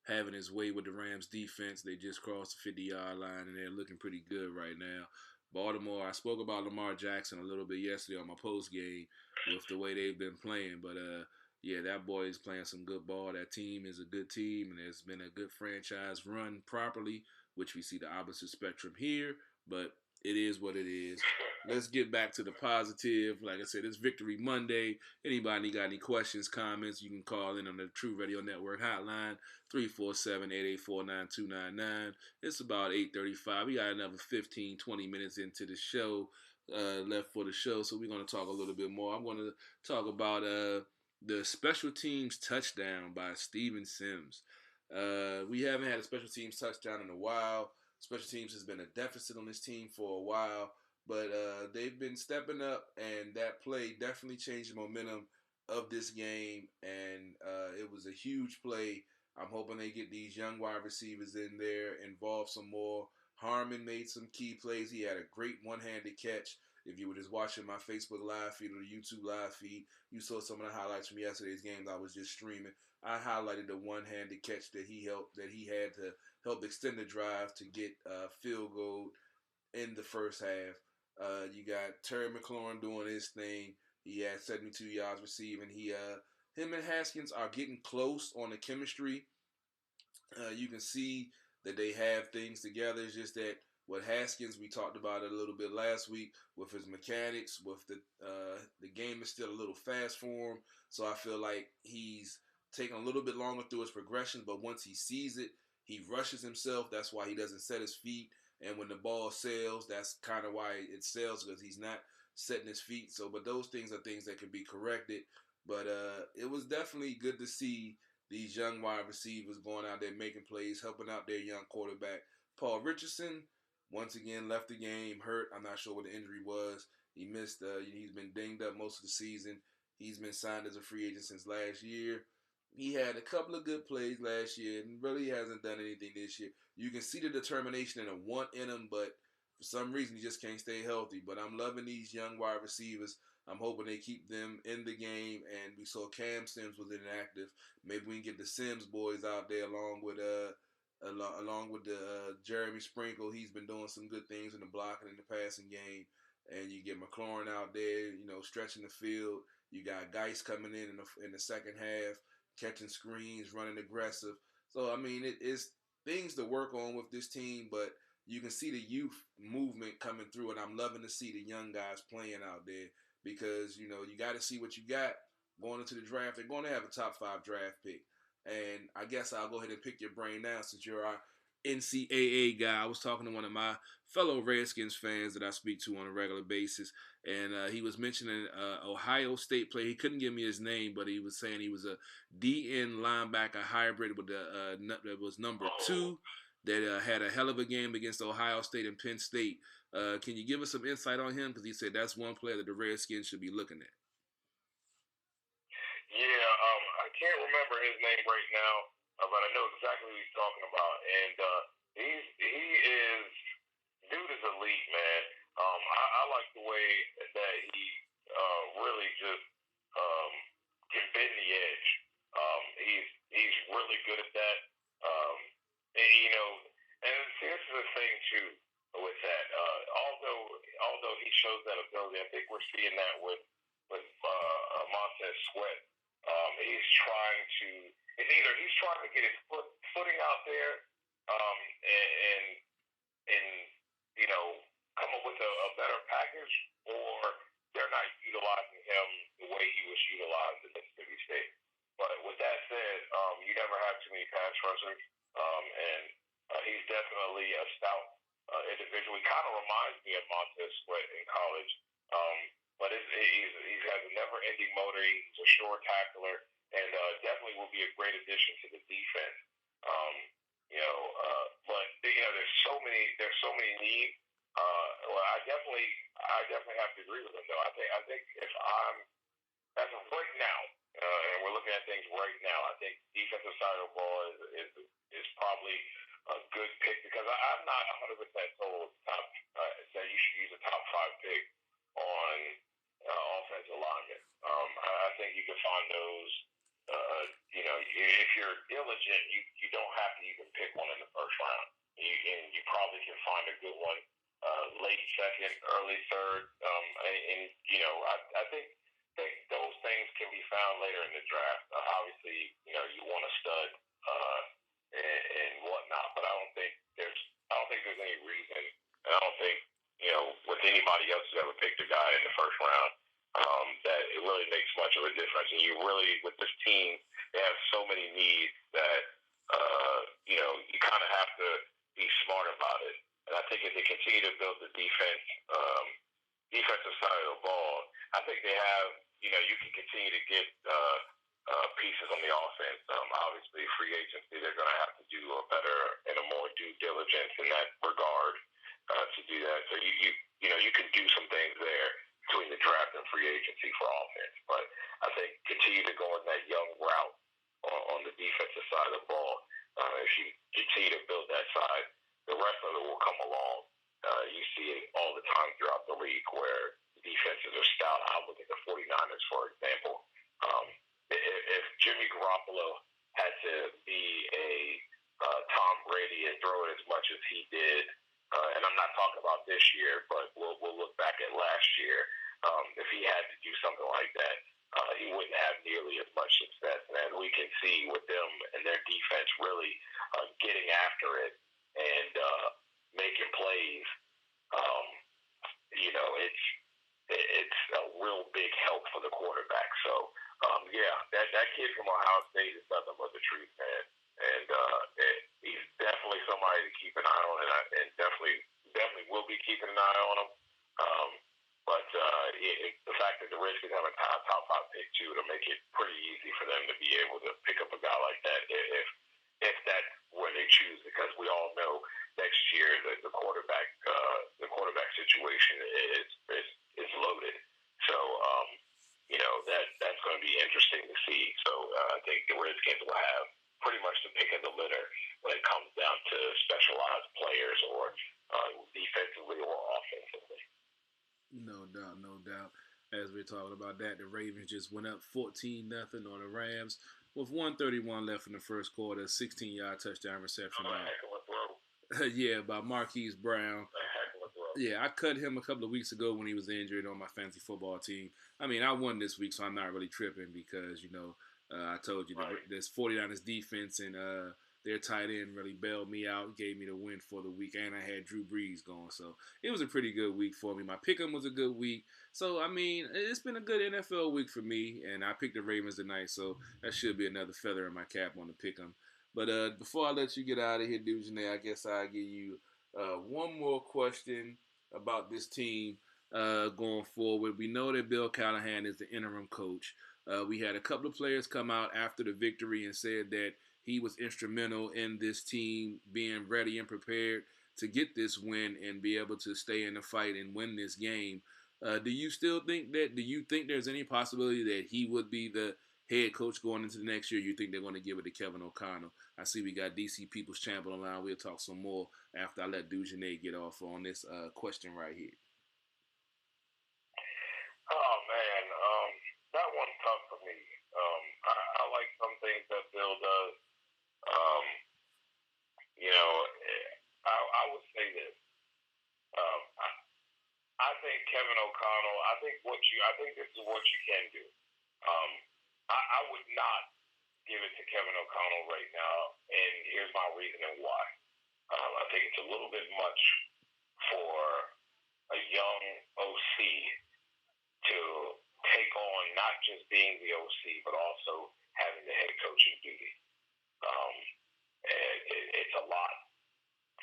having his way with the Rams defense. They just crossed the 50-yard line, and they're looking pretty good right now. Baltimore, I spoke about Lamar Jackson a little bit yesterday on my post game with the way they've been playing, but yeah, that boy is playing some good ball. That team is a good team, and there's been a good franchise run properly, which we see the opposite spectrum here, but it is what it is. Let's get back to the positive. Like I said, it's Victory Monday. Anybody got any questions, comments, you can call in on the True Radio Network hotline, 347-884-9299. It's about 8:35. We got another 15, 20 minutes into the show left for the show, so we're going to talk a little bit more. I'm going to talk about the special teams touchdown by Steven Sims. We haven't had a special teams touchdown in a while. Special teams has been a deficit on this team for a while, but they've been stepping up, and that play definitely changed the momentum of this game, and it was a huge play. I'm hoping they get these young wide receivers in there, involve some more. Harmon made some key plays. He had a great one-handed catch. If you were just watching my Facebook live feed or the YouTube live feed, you saw some of the highlights from yesterday's games. I was just streaming. I highlighted the one-handed catch that he had to help extend the drive to get a field goal in the first half. You got Terry McLaurin doing his thing. He had 72 yards receiving. Him and Haskins are getting close on the chemistry. You can see that they have things together. It's just that with Haskins, we talked about it a little bit last week with his mechanics. With the game is still a little fast for him, so I feel like he's taking a little bit longer through his progression. But once he sees it, he rushes himself. That's why he doesn't set his feet. And when the ball sails, that's kind of why it sails, because he's not setting his feet. So, but those things are things that can be corrected. But it was definitely good to see these young wide receivers going out there making plays, helping out their young quarterback. Paul Richardson, once again, left the game hurt. I'm not sure what the injury was. He missed. He's been dinged up most of the season. He's been signed as a free agent since last year. He had a couple of good plays last year and really hasn't done anything this year. You can see the determination and the want in him, but for some reason he just can't stay healthy. But I'm loving these young wide receivers. I'm hoping they keep them in the game. And we saw Cam Sims was inactive. Maybe we can get the Sims boys out there along with Jeremy Sprinkle. He's been doing some good things in the blocking and the passing game. And you get McLaurin out there, stretching the field. You got Geis coming in the second half, catching screens, running aggressive. So, I mean, it is things to work on with this team, but you can see the youth movement coming through, and I'm loving to see the young guys playing out there because, you got to see what you got going into the draft, they're going to have a top 5 draft pick. And I guess I'll go ahead and pick your brain now since you're our NCAA guy. I was talking to one of my fellow Redskins fans that I speak to on a regular basis, and he was mentioning Ohio State player. He couldn't give me his name, but he was saying he was a DN linebacker hybrid with that was number 2 that had a hell of a game against Ohio State and Penn State. Can you give us some insight on him? Because he said that's one player that the Redskins should be looking at. Yeah, I can't remember his name right now, but I know exactly who he's talking about. And dude is elite, man. I like the way that he really just can bend the edge. He's really good at that. And see, this is the thing too with that. Although he shows that ability, I think we're seeing that with Montez Sweat. He's trying to get his footing out there, and come up with a better package, or they're not utilizing him the way he was utilized in Mississippi State. But with that said, you never have too many pass rushers, and he's definitely a stout individual. He kind of reminds me of Montez Sweat in college. But he has a never-ending motor. He's a sure tackler, and definitely will be a great addition to the defense. But there's so many needs. Well, I definitely have to agree with him, though. I think if I'm as of right now, and we're looking at things right now, I think defensive side of the ball is probably a good pick, because I'm not 100% sold that you should use a top 5 pick on offensive linemen. I think you can find those. If you're diligent, you don't have to even pick one in the first round. You probably can find a good one late second, early third. I think those things can be found later in the draft. Obviously, you want a stud and whatnot, but I don't think there's any reason. I don't think with anybody else who's ever picked a guy in the first round, that it really makes much of a difference. And with this team, they have so many needs that, you kind of have to be smart about it. And I think if they continue to build the defensive side of the ball, I think they have, you can continue to get pieces on the offense. Obviously, free agency, they're going to have to do a better and a more due diligence in that regard to do that. So you can do some things there between the draft and free agency for offense. But I think continue to go in that young route on the defensive side of the ball. If you continue to build that side, the rest of it will come along. You see it all the time throughout the league where defenses are stout. I look at the 49ers, for example. If Jimmy Garoppolo had to be a Tom Brady and throw it as much as he did, and I'm not talking about this year, but we'll look back at last year. If he had to do something like that, he wouldn't have nearly as much success. And as we can see with them and their defense really getting after it and making plays, it's a real big help for the quarterback. So, that kid from Ohio State is nothing but the truth, man. And he's definitely somebody to keep an eye on, and definitely will be keeping an eye on him. But the fact that the Redskins have a top 5 pick too, it'll make it pretty easy for them to be able to pick up a guy like that if that's where they choose. Because we all know next year the quarterback situation is loaded. So that's going to be interesting to see. So I think the Redskins will have pretty much the pick of the litter when it comes down to specialized players or defensively or offensively. No doubt. As we're talking about that, the Ravens just went up 14-0 on the Rams with 1:31 left in the first quarter. 16-yard touchdown reception by Marquise Brown. Yeah, I cut him a couple of weeks ago when he was injured on my fantasy football team. I mean, I won this week, so I'm not really tripping because, I told you this 49ers defense and their tight end really bailed me out, gave me the win for the week, and I had Drew Brees going. So it was a pretty good week for me. My pick'em was a good week. So, I mean, it's been a good NFL week for me, and I picked the Ravens tonight, so that should be another feather in my cap on the pick'em. But before I let you get out of here, Dujane, I guess I'll give you one more question about this team going forward. We know that Bill Callahan is the interim coach. We had a couple of players come out after the victory and said that he was instrumental in this team being ready and prepared to get this win and be able to stay in the fight and win this game. Do you think there's any possibility that he would be the head coach going into the next year? You think they're going to give it to Kevin O'Connell? I see we got DC People's Champ on the line. We'll talk some more after I let Dujane get off on this question right here. Oh, man. That one's tough for me. I like some things that Bill does. I would say this. I think Kevin O'Connell. I think this is what you can do. I would not give it to Kevin O'Connell right now, and here's my reasoning why. I think it's a little bit much for a young OC to take on not just being the OC, but also having the head coaching duty. And it's a lot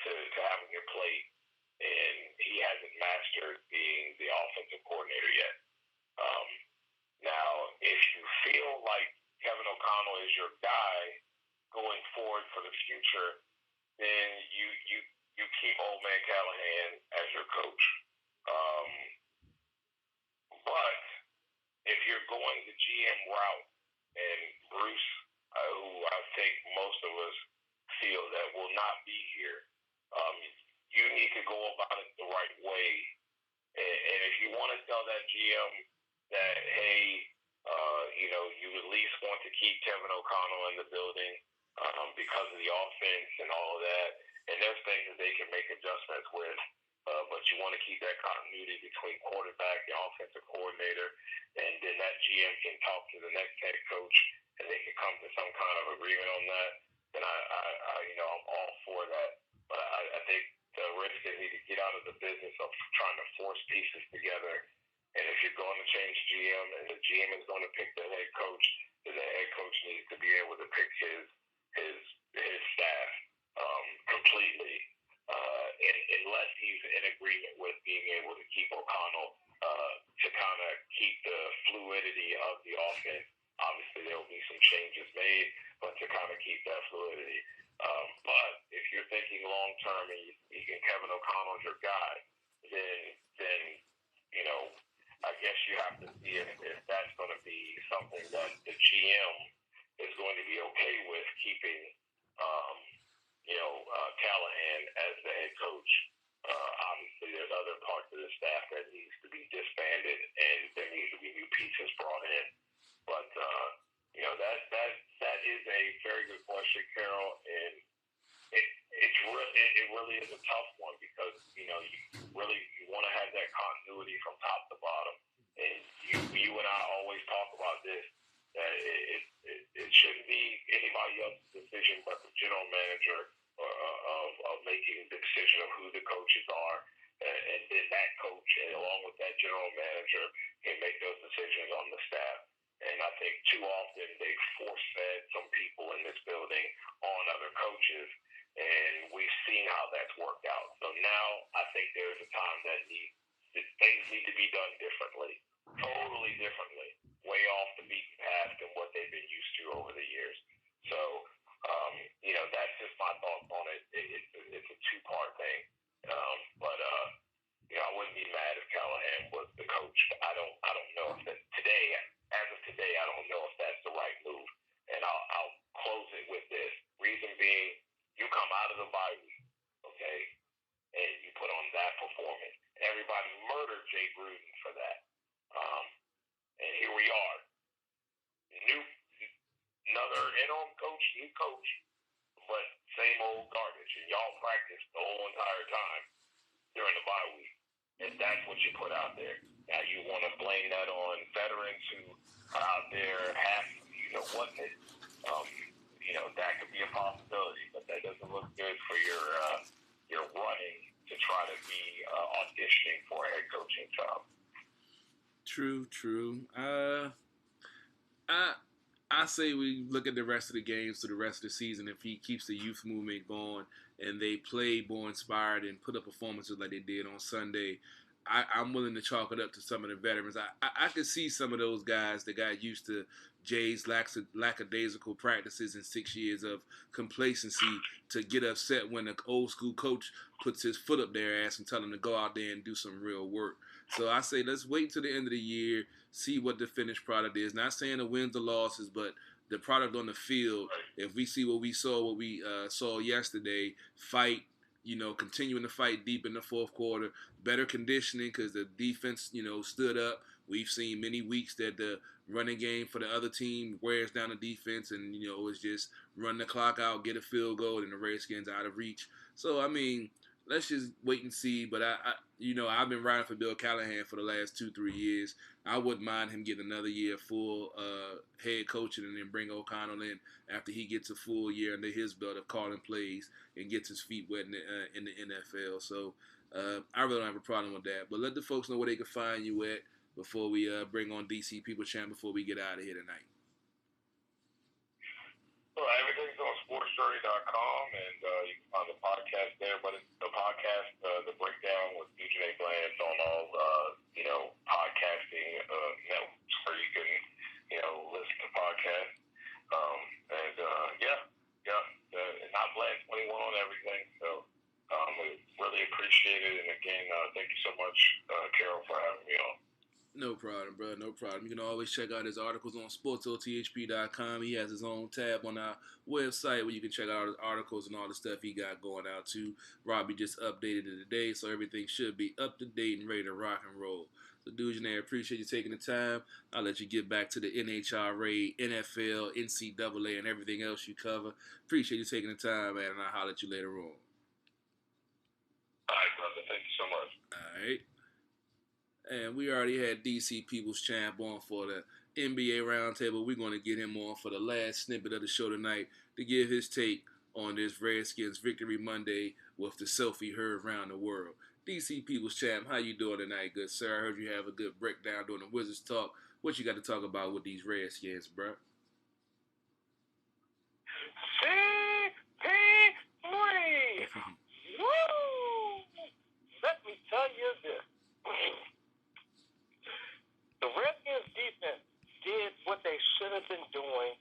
to have on your plate, and he hasn't mastered being the offensive coordinator yet. Now, if you feel like Kevin O'Connell is your guy going forward for the future, then you keep old man Callahan as your coach. But if you're going the GM route, and Bruce, who I think most of us feel that will not be here, you need to go about it the right way. And if you want to tell that GM that, hey, you at least want to keep Kevin O'Connell in the building because of the offense and all of that, and there's things that they can make adjustments with, but you want to keep that continuity between quarterback and offensive coordinator, and then that GM can talk to the next head coach, and they can come to some kind of agreement on that, then I'm all for that. But I think the Redskins need to get out of the business of trying to force pieces together. And if you're going to change GM and the GM is going to pick the head coach, then the head coach needs to be able to pick his staff completely, unless he's in agreement with being able to keep O'Connell to kind of keep the fluidity of the offense. Obviously, there will be some changes made, but to kind of keep that fluidity. But if you're thinking long term and you think Kevin O'Connell's your guy, then I guess you have to see if that's going to be something that the GM is going to be okay with keeping, Callahan as the head coach. Obviously, there's other parts of the staff that needs to be disbanded, and there needs to be new pieces brought in. But that is a very good question, Carol, and it really is a tough one because you want to have that continuity from top to bottom, and you and I always talk about this, that it shouldn't be anybody else's decision but the general manager of making the decision of who the coaches are, and then that coach, and along with that general manager, can make those decisions on the staff. And I think too often they've force-fed some people in this building on other coaches, and we've seen how that's worked out. So now I think there's a time that things need to be done differently, totally differently, way off the beaten path than what they've been used to over the years. So, that's just my thoughts on it. It's a two-part thing. I wouldn't be mad if Callahan was the coach. I don't know if that today, as of today, I don't know if that's the right move. And I'll close it with this. Reason being, you come out of the bye week, okay, and you put on that performance. Everybody murdered Jay Gruden for that. And here we are. Another interim coach, new coach, but same old garbage. And y'all practiced the whole entire time during the bye week. And that's what you put out there. Now you want to blame that on veterans who are out there half, that could be a possibility. True. I say we look at the rest of the games for the rest of the season. If he keeps the youth movement going and they play more inspired and put up performances like they did on Sunday, I'm willing to chalk it up to some of the veterans. I could see some of those guys that got used to Jay's lackadaisical practices and 6 years of complacency to get upset when an old school coach puts his foot up their ass and tell them to go out there and do some real work. So I say let's wait till the end of the year, see what the finished product is. Not saying the wins or losses, but the product on the field. If we see what we saw yesterday, fight, continuing to fight deep in the fourth quarter, better conditioning because the defense, stood up. We've seen many weeks that the running game for the other team wears down the defense and, it's just run the clock out, get a field goal, and the Redskins out of reach. So, I mean, let's just wait and see. But, I've been riding for Bill Callahan for the last 2-3 years. I wouldn't mind him getting another year full head coaching and then bring O'Connell in after he gets a full year under his belt of calling plays and gets his feet wet in the NFL. So I really don't have a problem with that. But let the folks know where they can find you at before we bring on DC People Champ before we get out of here tonight. Well, everything's on SportsTalk.com, and you can find the podcast there. But the podcast, the breakdown with DJ Bland on all, podcasting networks where you can, listen to podcasts. And not Bland 21 on everything. So we really appreciate it. And again, thank you so much, Carol, for having me on. No problem, bro. No problem. You can always check out his articles on SportsOTHP.com. He has his own tab on our website where you can check out his articles and all the stuff he got going out too. Robbie just updated it today, so everything should be up to date and ready to rock and roll. So, Dujanet, I appreciate you taking the time. I'll let you get back to the NHRA, NFL, NCAA, and everything else you cover. Appreciate you taking the time, man, and I'll holler at you later on. All right, brother. Thank you so much. All right. And we already had DC People's Champ on for the NBA Roundtable. We're going to get him on for the last snippet of the show tonight to give his take on this Redskins Victory Monday with the selfie heard around the world. DC People's Champ, how you doing tonight, good sir? I heard you have a good breakdown during the Wizards talk. What you got to talk about with these Redskins, bro? CP3! Woo! Let me tell you this. The Redskins defense did what they should have been doing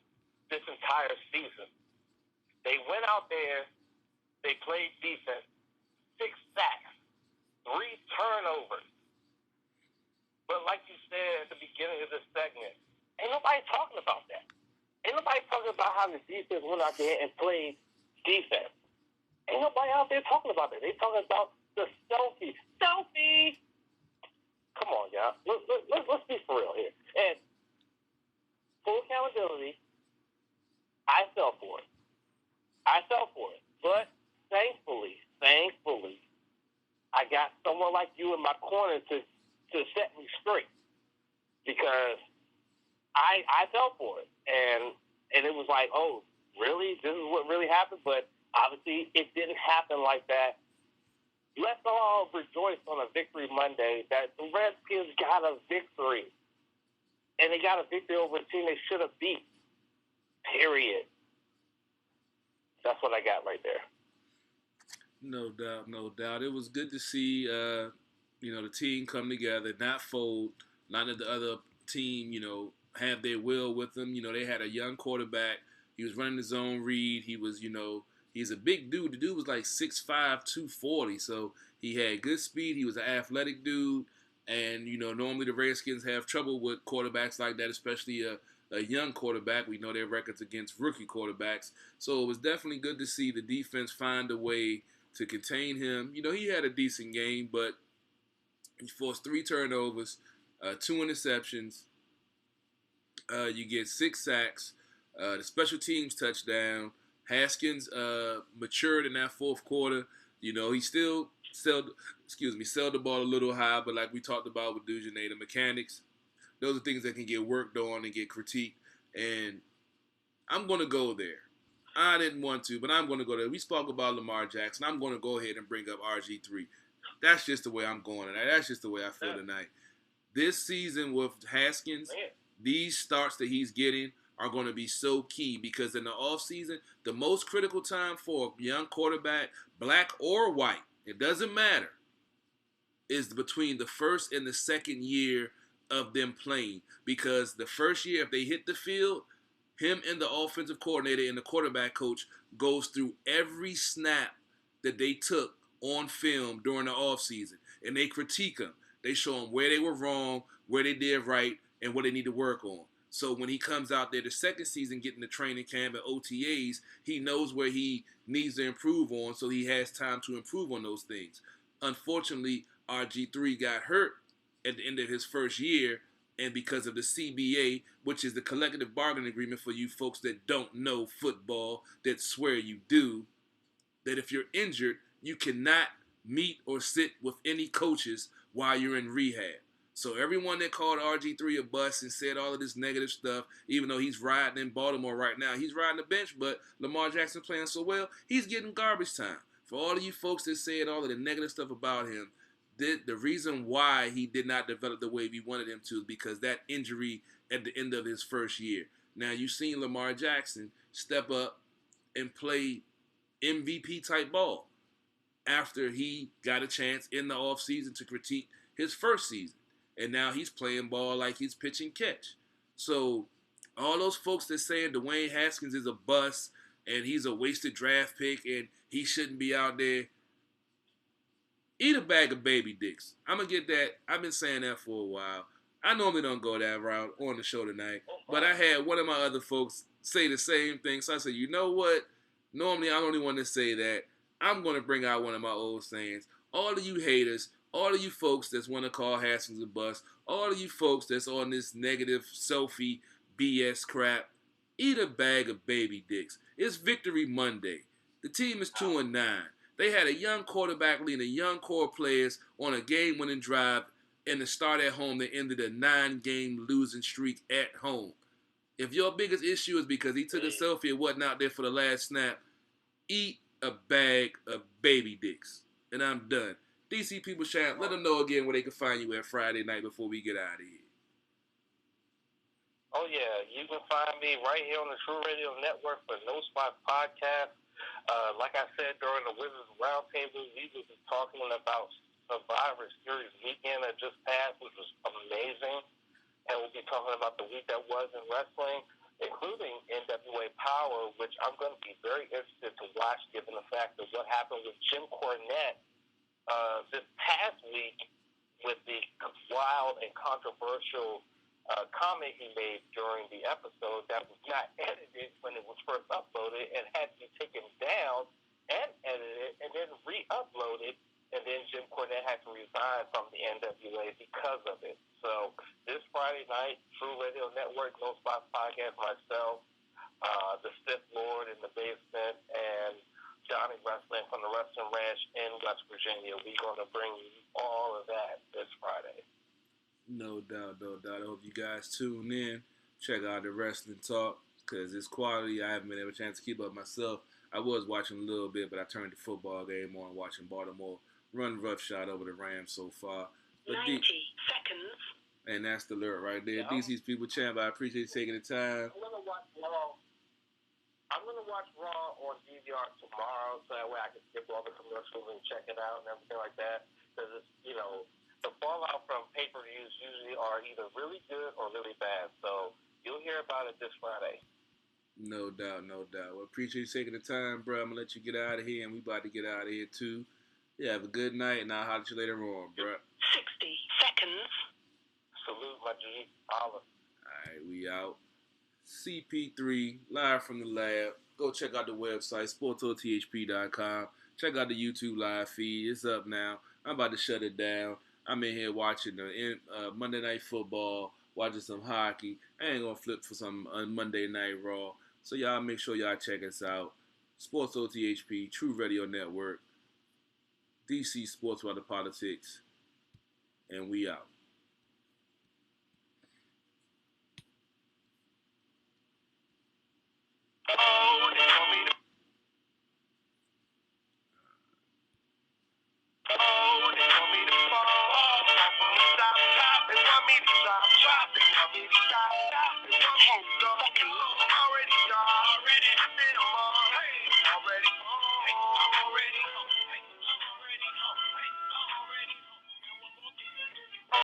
this entire season. They went out there, they played defense, 6 sacks, 3 turnovers. But like you said at the beginning of this segment, ain't nobody talking about that. Ain't nobody talking about how the defense went out there and played defense. Ain't nobody out there talking about that. They talking about the selfie. Selfie! Come on, y'all. Let's be for real here. And full accountability, I fell for it. But thankfully, I got someone like you in my corner to set me straight. Because I fell for it. And it was like, oh, really? This is what really happened? But obviously it didn't happen like that. Let's all rejoice on a Victory Monday that the Redskins got a victory. And they got a victory over a team they should have beat. Period. That's what I got right there. No doubt. It was good to see, the team come together, not fold, not let the other team, have their will with them. They had a young quarterback. He was running his own read. He was, he's a big dude. The dude was like 6'5", 240. So he had good speed. He was an athletic dude. And, normally the Redskins have trouble with quarterbacks like that, especially a young quarterback. We know their records against rookie quarterbacks. So it was definitely good to see the defense find a way to contain him. He had a decent game, but he forced 3 turnovers, 2 interceptions. You get 6 sacks, the special teams touchdown. Haskins matured in that fourth quarter. He still sailed the ball a little high, but like we talked about with Dujanet, the mechanics, those are things that can get worked on and get critiqued. And I'm going to go there. I didn't want to, but I'm going to go there. We spoke about Lamar Jackson. I'm going to go ahead and bring up RG3. That's just the way I'm going tonight. That's just the way I feel tonight. This season with Haskins, these starts that he's getting are going to be so key because in the offseason, the most critical time for a young quarterback, black or white, it doesn't matter, is between the first and the second year of them playing. Because the first year, if they hit the field, him and the offensive coordinator and the quarterback coach goes through every snap that they took on film during the offseason. And they critique them. They show them where they were wrong, where they did right, and what they need to work on. So when he comes out there the second season getting the training camp and OTAs, he knows where he needs to improve on, so he has time to improve on those things. Unfortunately, RG3 got hurt at the end of his first year, and because of the CBA, which is the collective bargaining agreement for you folks that don't know football, that swear you do, that if you're injured, you cannot meet or sit with any coaches while you're in rehab. So everyone that called RG3 a bust and said all of this negative stuff, even though he's riding in Baltimore right now, he's riding the bench, but Lamar Jackson playing so well, he's getting garbage time. For all of you folks that said all of the negative stuff about him, the reason why he did not develop the way we wanted him to is because that injury at the end of his first year. Now, you've seen Lamar Jackson step up and play MVP type ball after he got a chance in the offseason to critique his first season. And now he's playing ball like he's pitch and catch. So all those folks that saying Dwayne Haskins is a bust and he's a wasted draft pick and he shouldn't be out there, eat a bag of baby dicks. I'm going to get that. I've been saying that for a while. I normally don't go that route on the show tonight, but I had one of my other folks say the same thing. So I said, you know what? Normally I don't even want to say that. I'm going to bring out one of my old sayings. All of you haters, all of you folks that want to call Haskins a bust, all of you folks that's on this negative selfie BS crap, eat a bag of baby dicks. It's Victory Monday. The team is 2-9. They had a young quarterback leading young core players on a game-winning drive and to start at home that ended a 9-game losing streak at home. If your biggest issue is because he took a selfie and wasn't out there for the last snap, eat a bag of baby dicks. And I'm done. DC People Champ, let them know again where they can find you at Friday night before we get out of here. Oh, yeah. You can find me right here on the TruRadio Network for No Spot Podcast. Like I said during the Wizards Roundtable, we will be talking about Survivor Series weekend that just passed, which was amazing. And we'll be talking about the week that was in wrestling, including NWA Power, which I'm going to be very interested to watch given the fact of what happened with Jim Cornette this past week with the wild and controversial comment he made during the episode that was not edited when it was first uploaded and had to be taken down and edited and then re-uploaded, and then Jim Cornette had to resign from the NWA because of it. So this Friday night, TruRadio Network, No Spot Podcast, myself, the Sith Lord in the basement, and Johnny Wrestling from the Wrestling Ranch in West Virginia. We're going to bring you all of that this Friday. No doubt, no doubt. I hope you guys tune in. Check out the Wrestling Talk because it's quality. I haven't been able to chance to keep up myself. I was watching a little bit, but I turned the football game on watching Baltimore run roughshod over the Rams so far. But 90 seconds. And that's the alert right there. Yeah. DC's People Champ, I appreciate you taking the time. I'm going to watch Raw on DVR tomorrow so that way I can skip all the commercials and check it out and everything like that. Because, the fallout from pay-per-views usually are either really good or really bad. So you'll hear about it this Friday. No doubt, no doubt. Well, appreciate you taking the time, bro. I'm going to let you get out of here, and we about to get out of here, too. Yeah, have a good night, and I'll holler at you later on, bro. 60 seconds. Salute, my G. Olive. All right, we out. CP3, live from the lab. Go check out the website, SportsOTHP.com. Check out the YouTube live feed. It's up now. I'm about to shut it down. I'm in here watching the Monday Night Football, watching some hockey. I ain't going to flip for some Monday Night Raw. So y'all make sure y'all check us out. SportsOTHP, TruRadio Network, DC Sports Weather Politics, and we out. Oh, they want me to fall from the top. They want Already.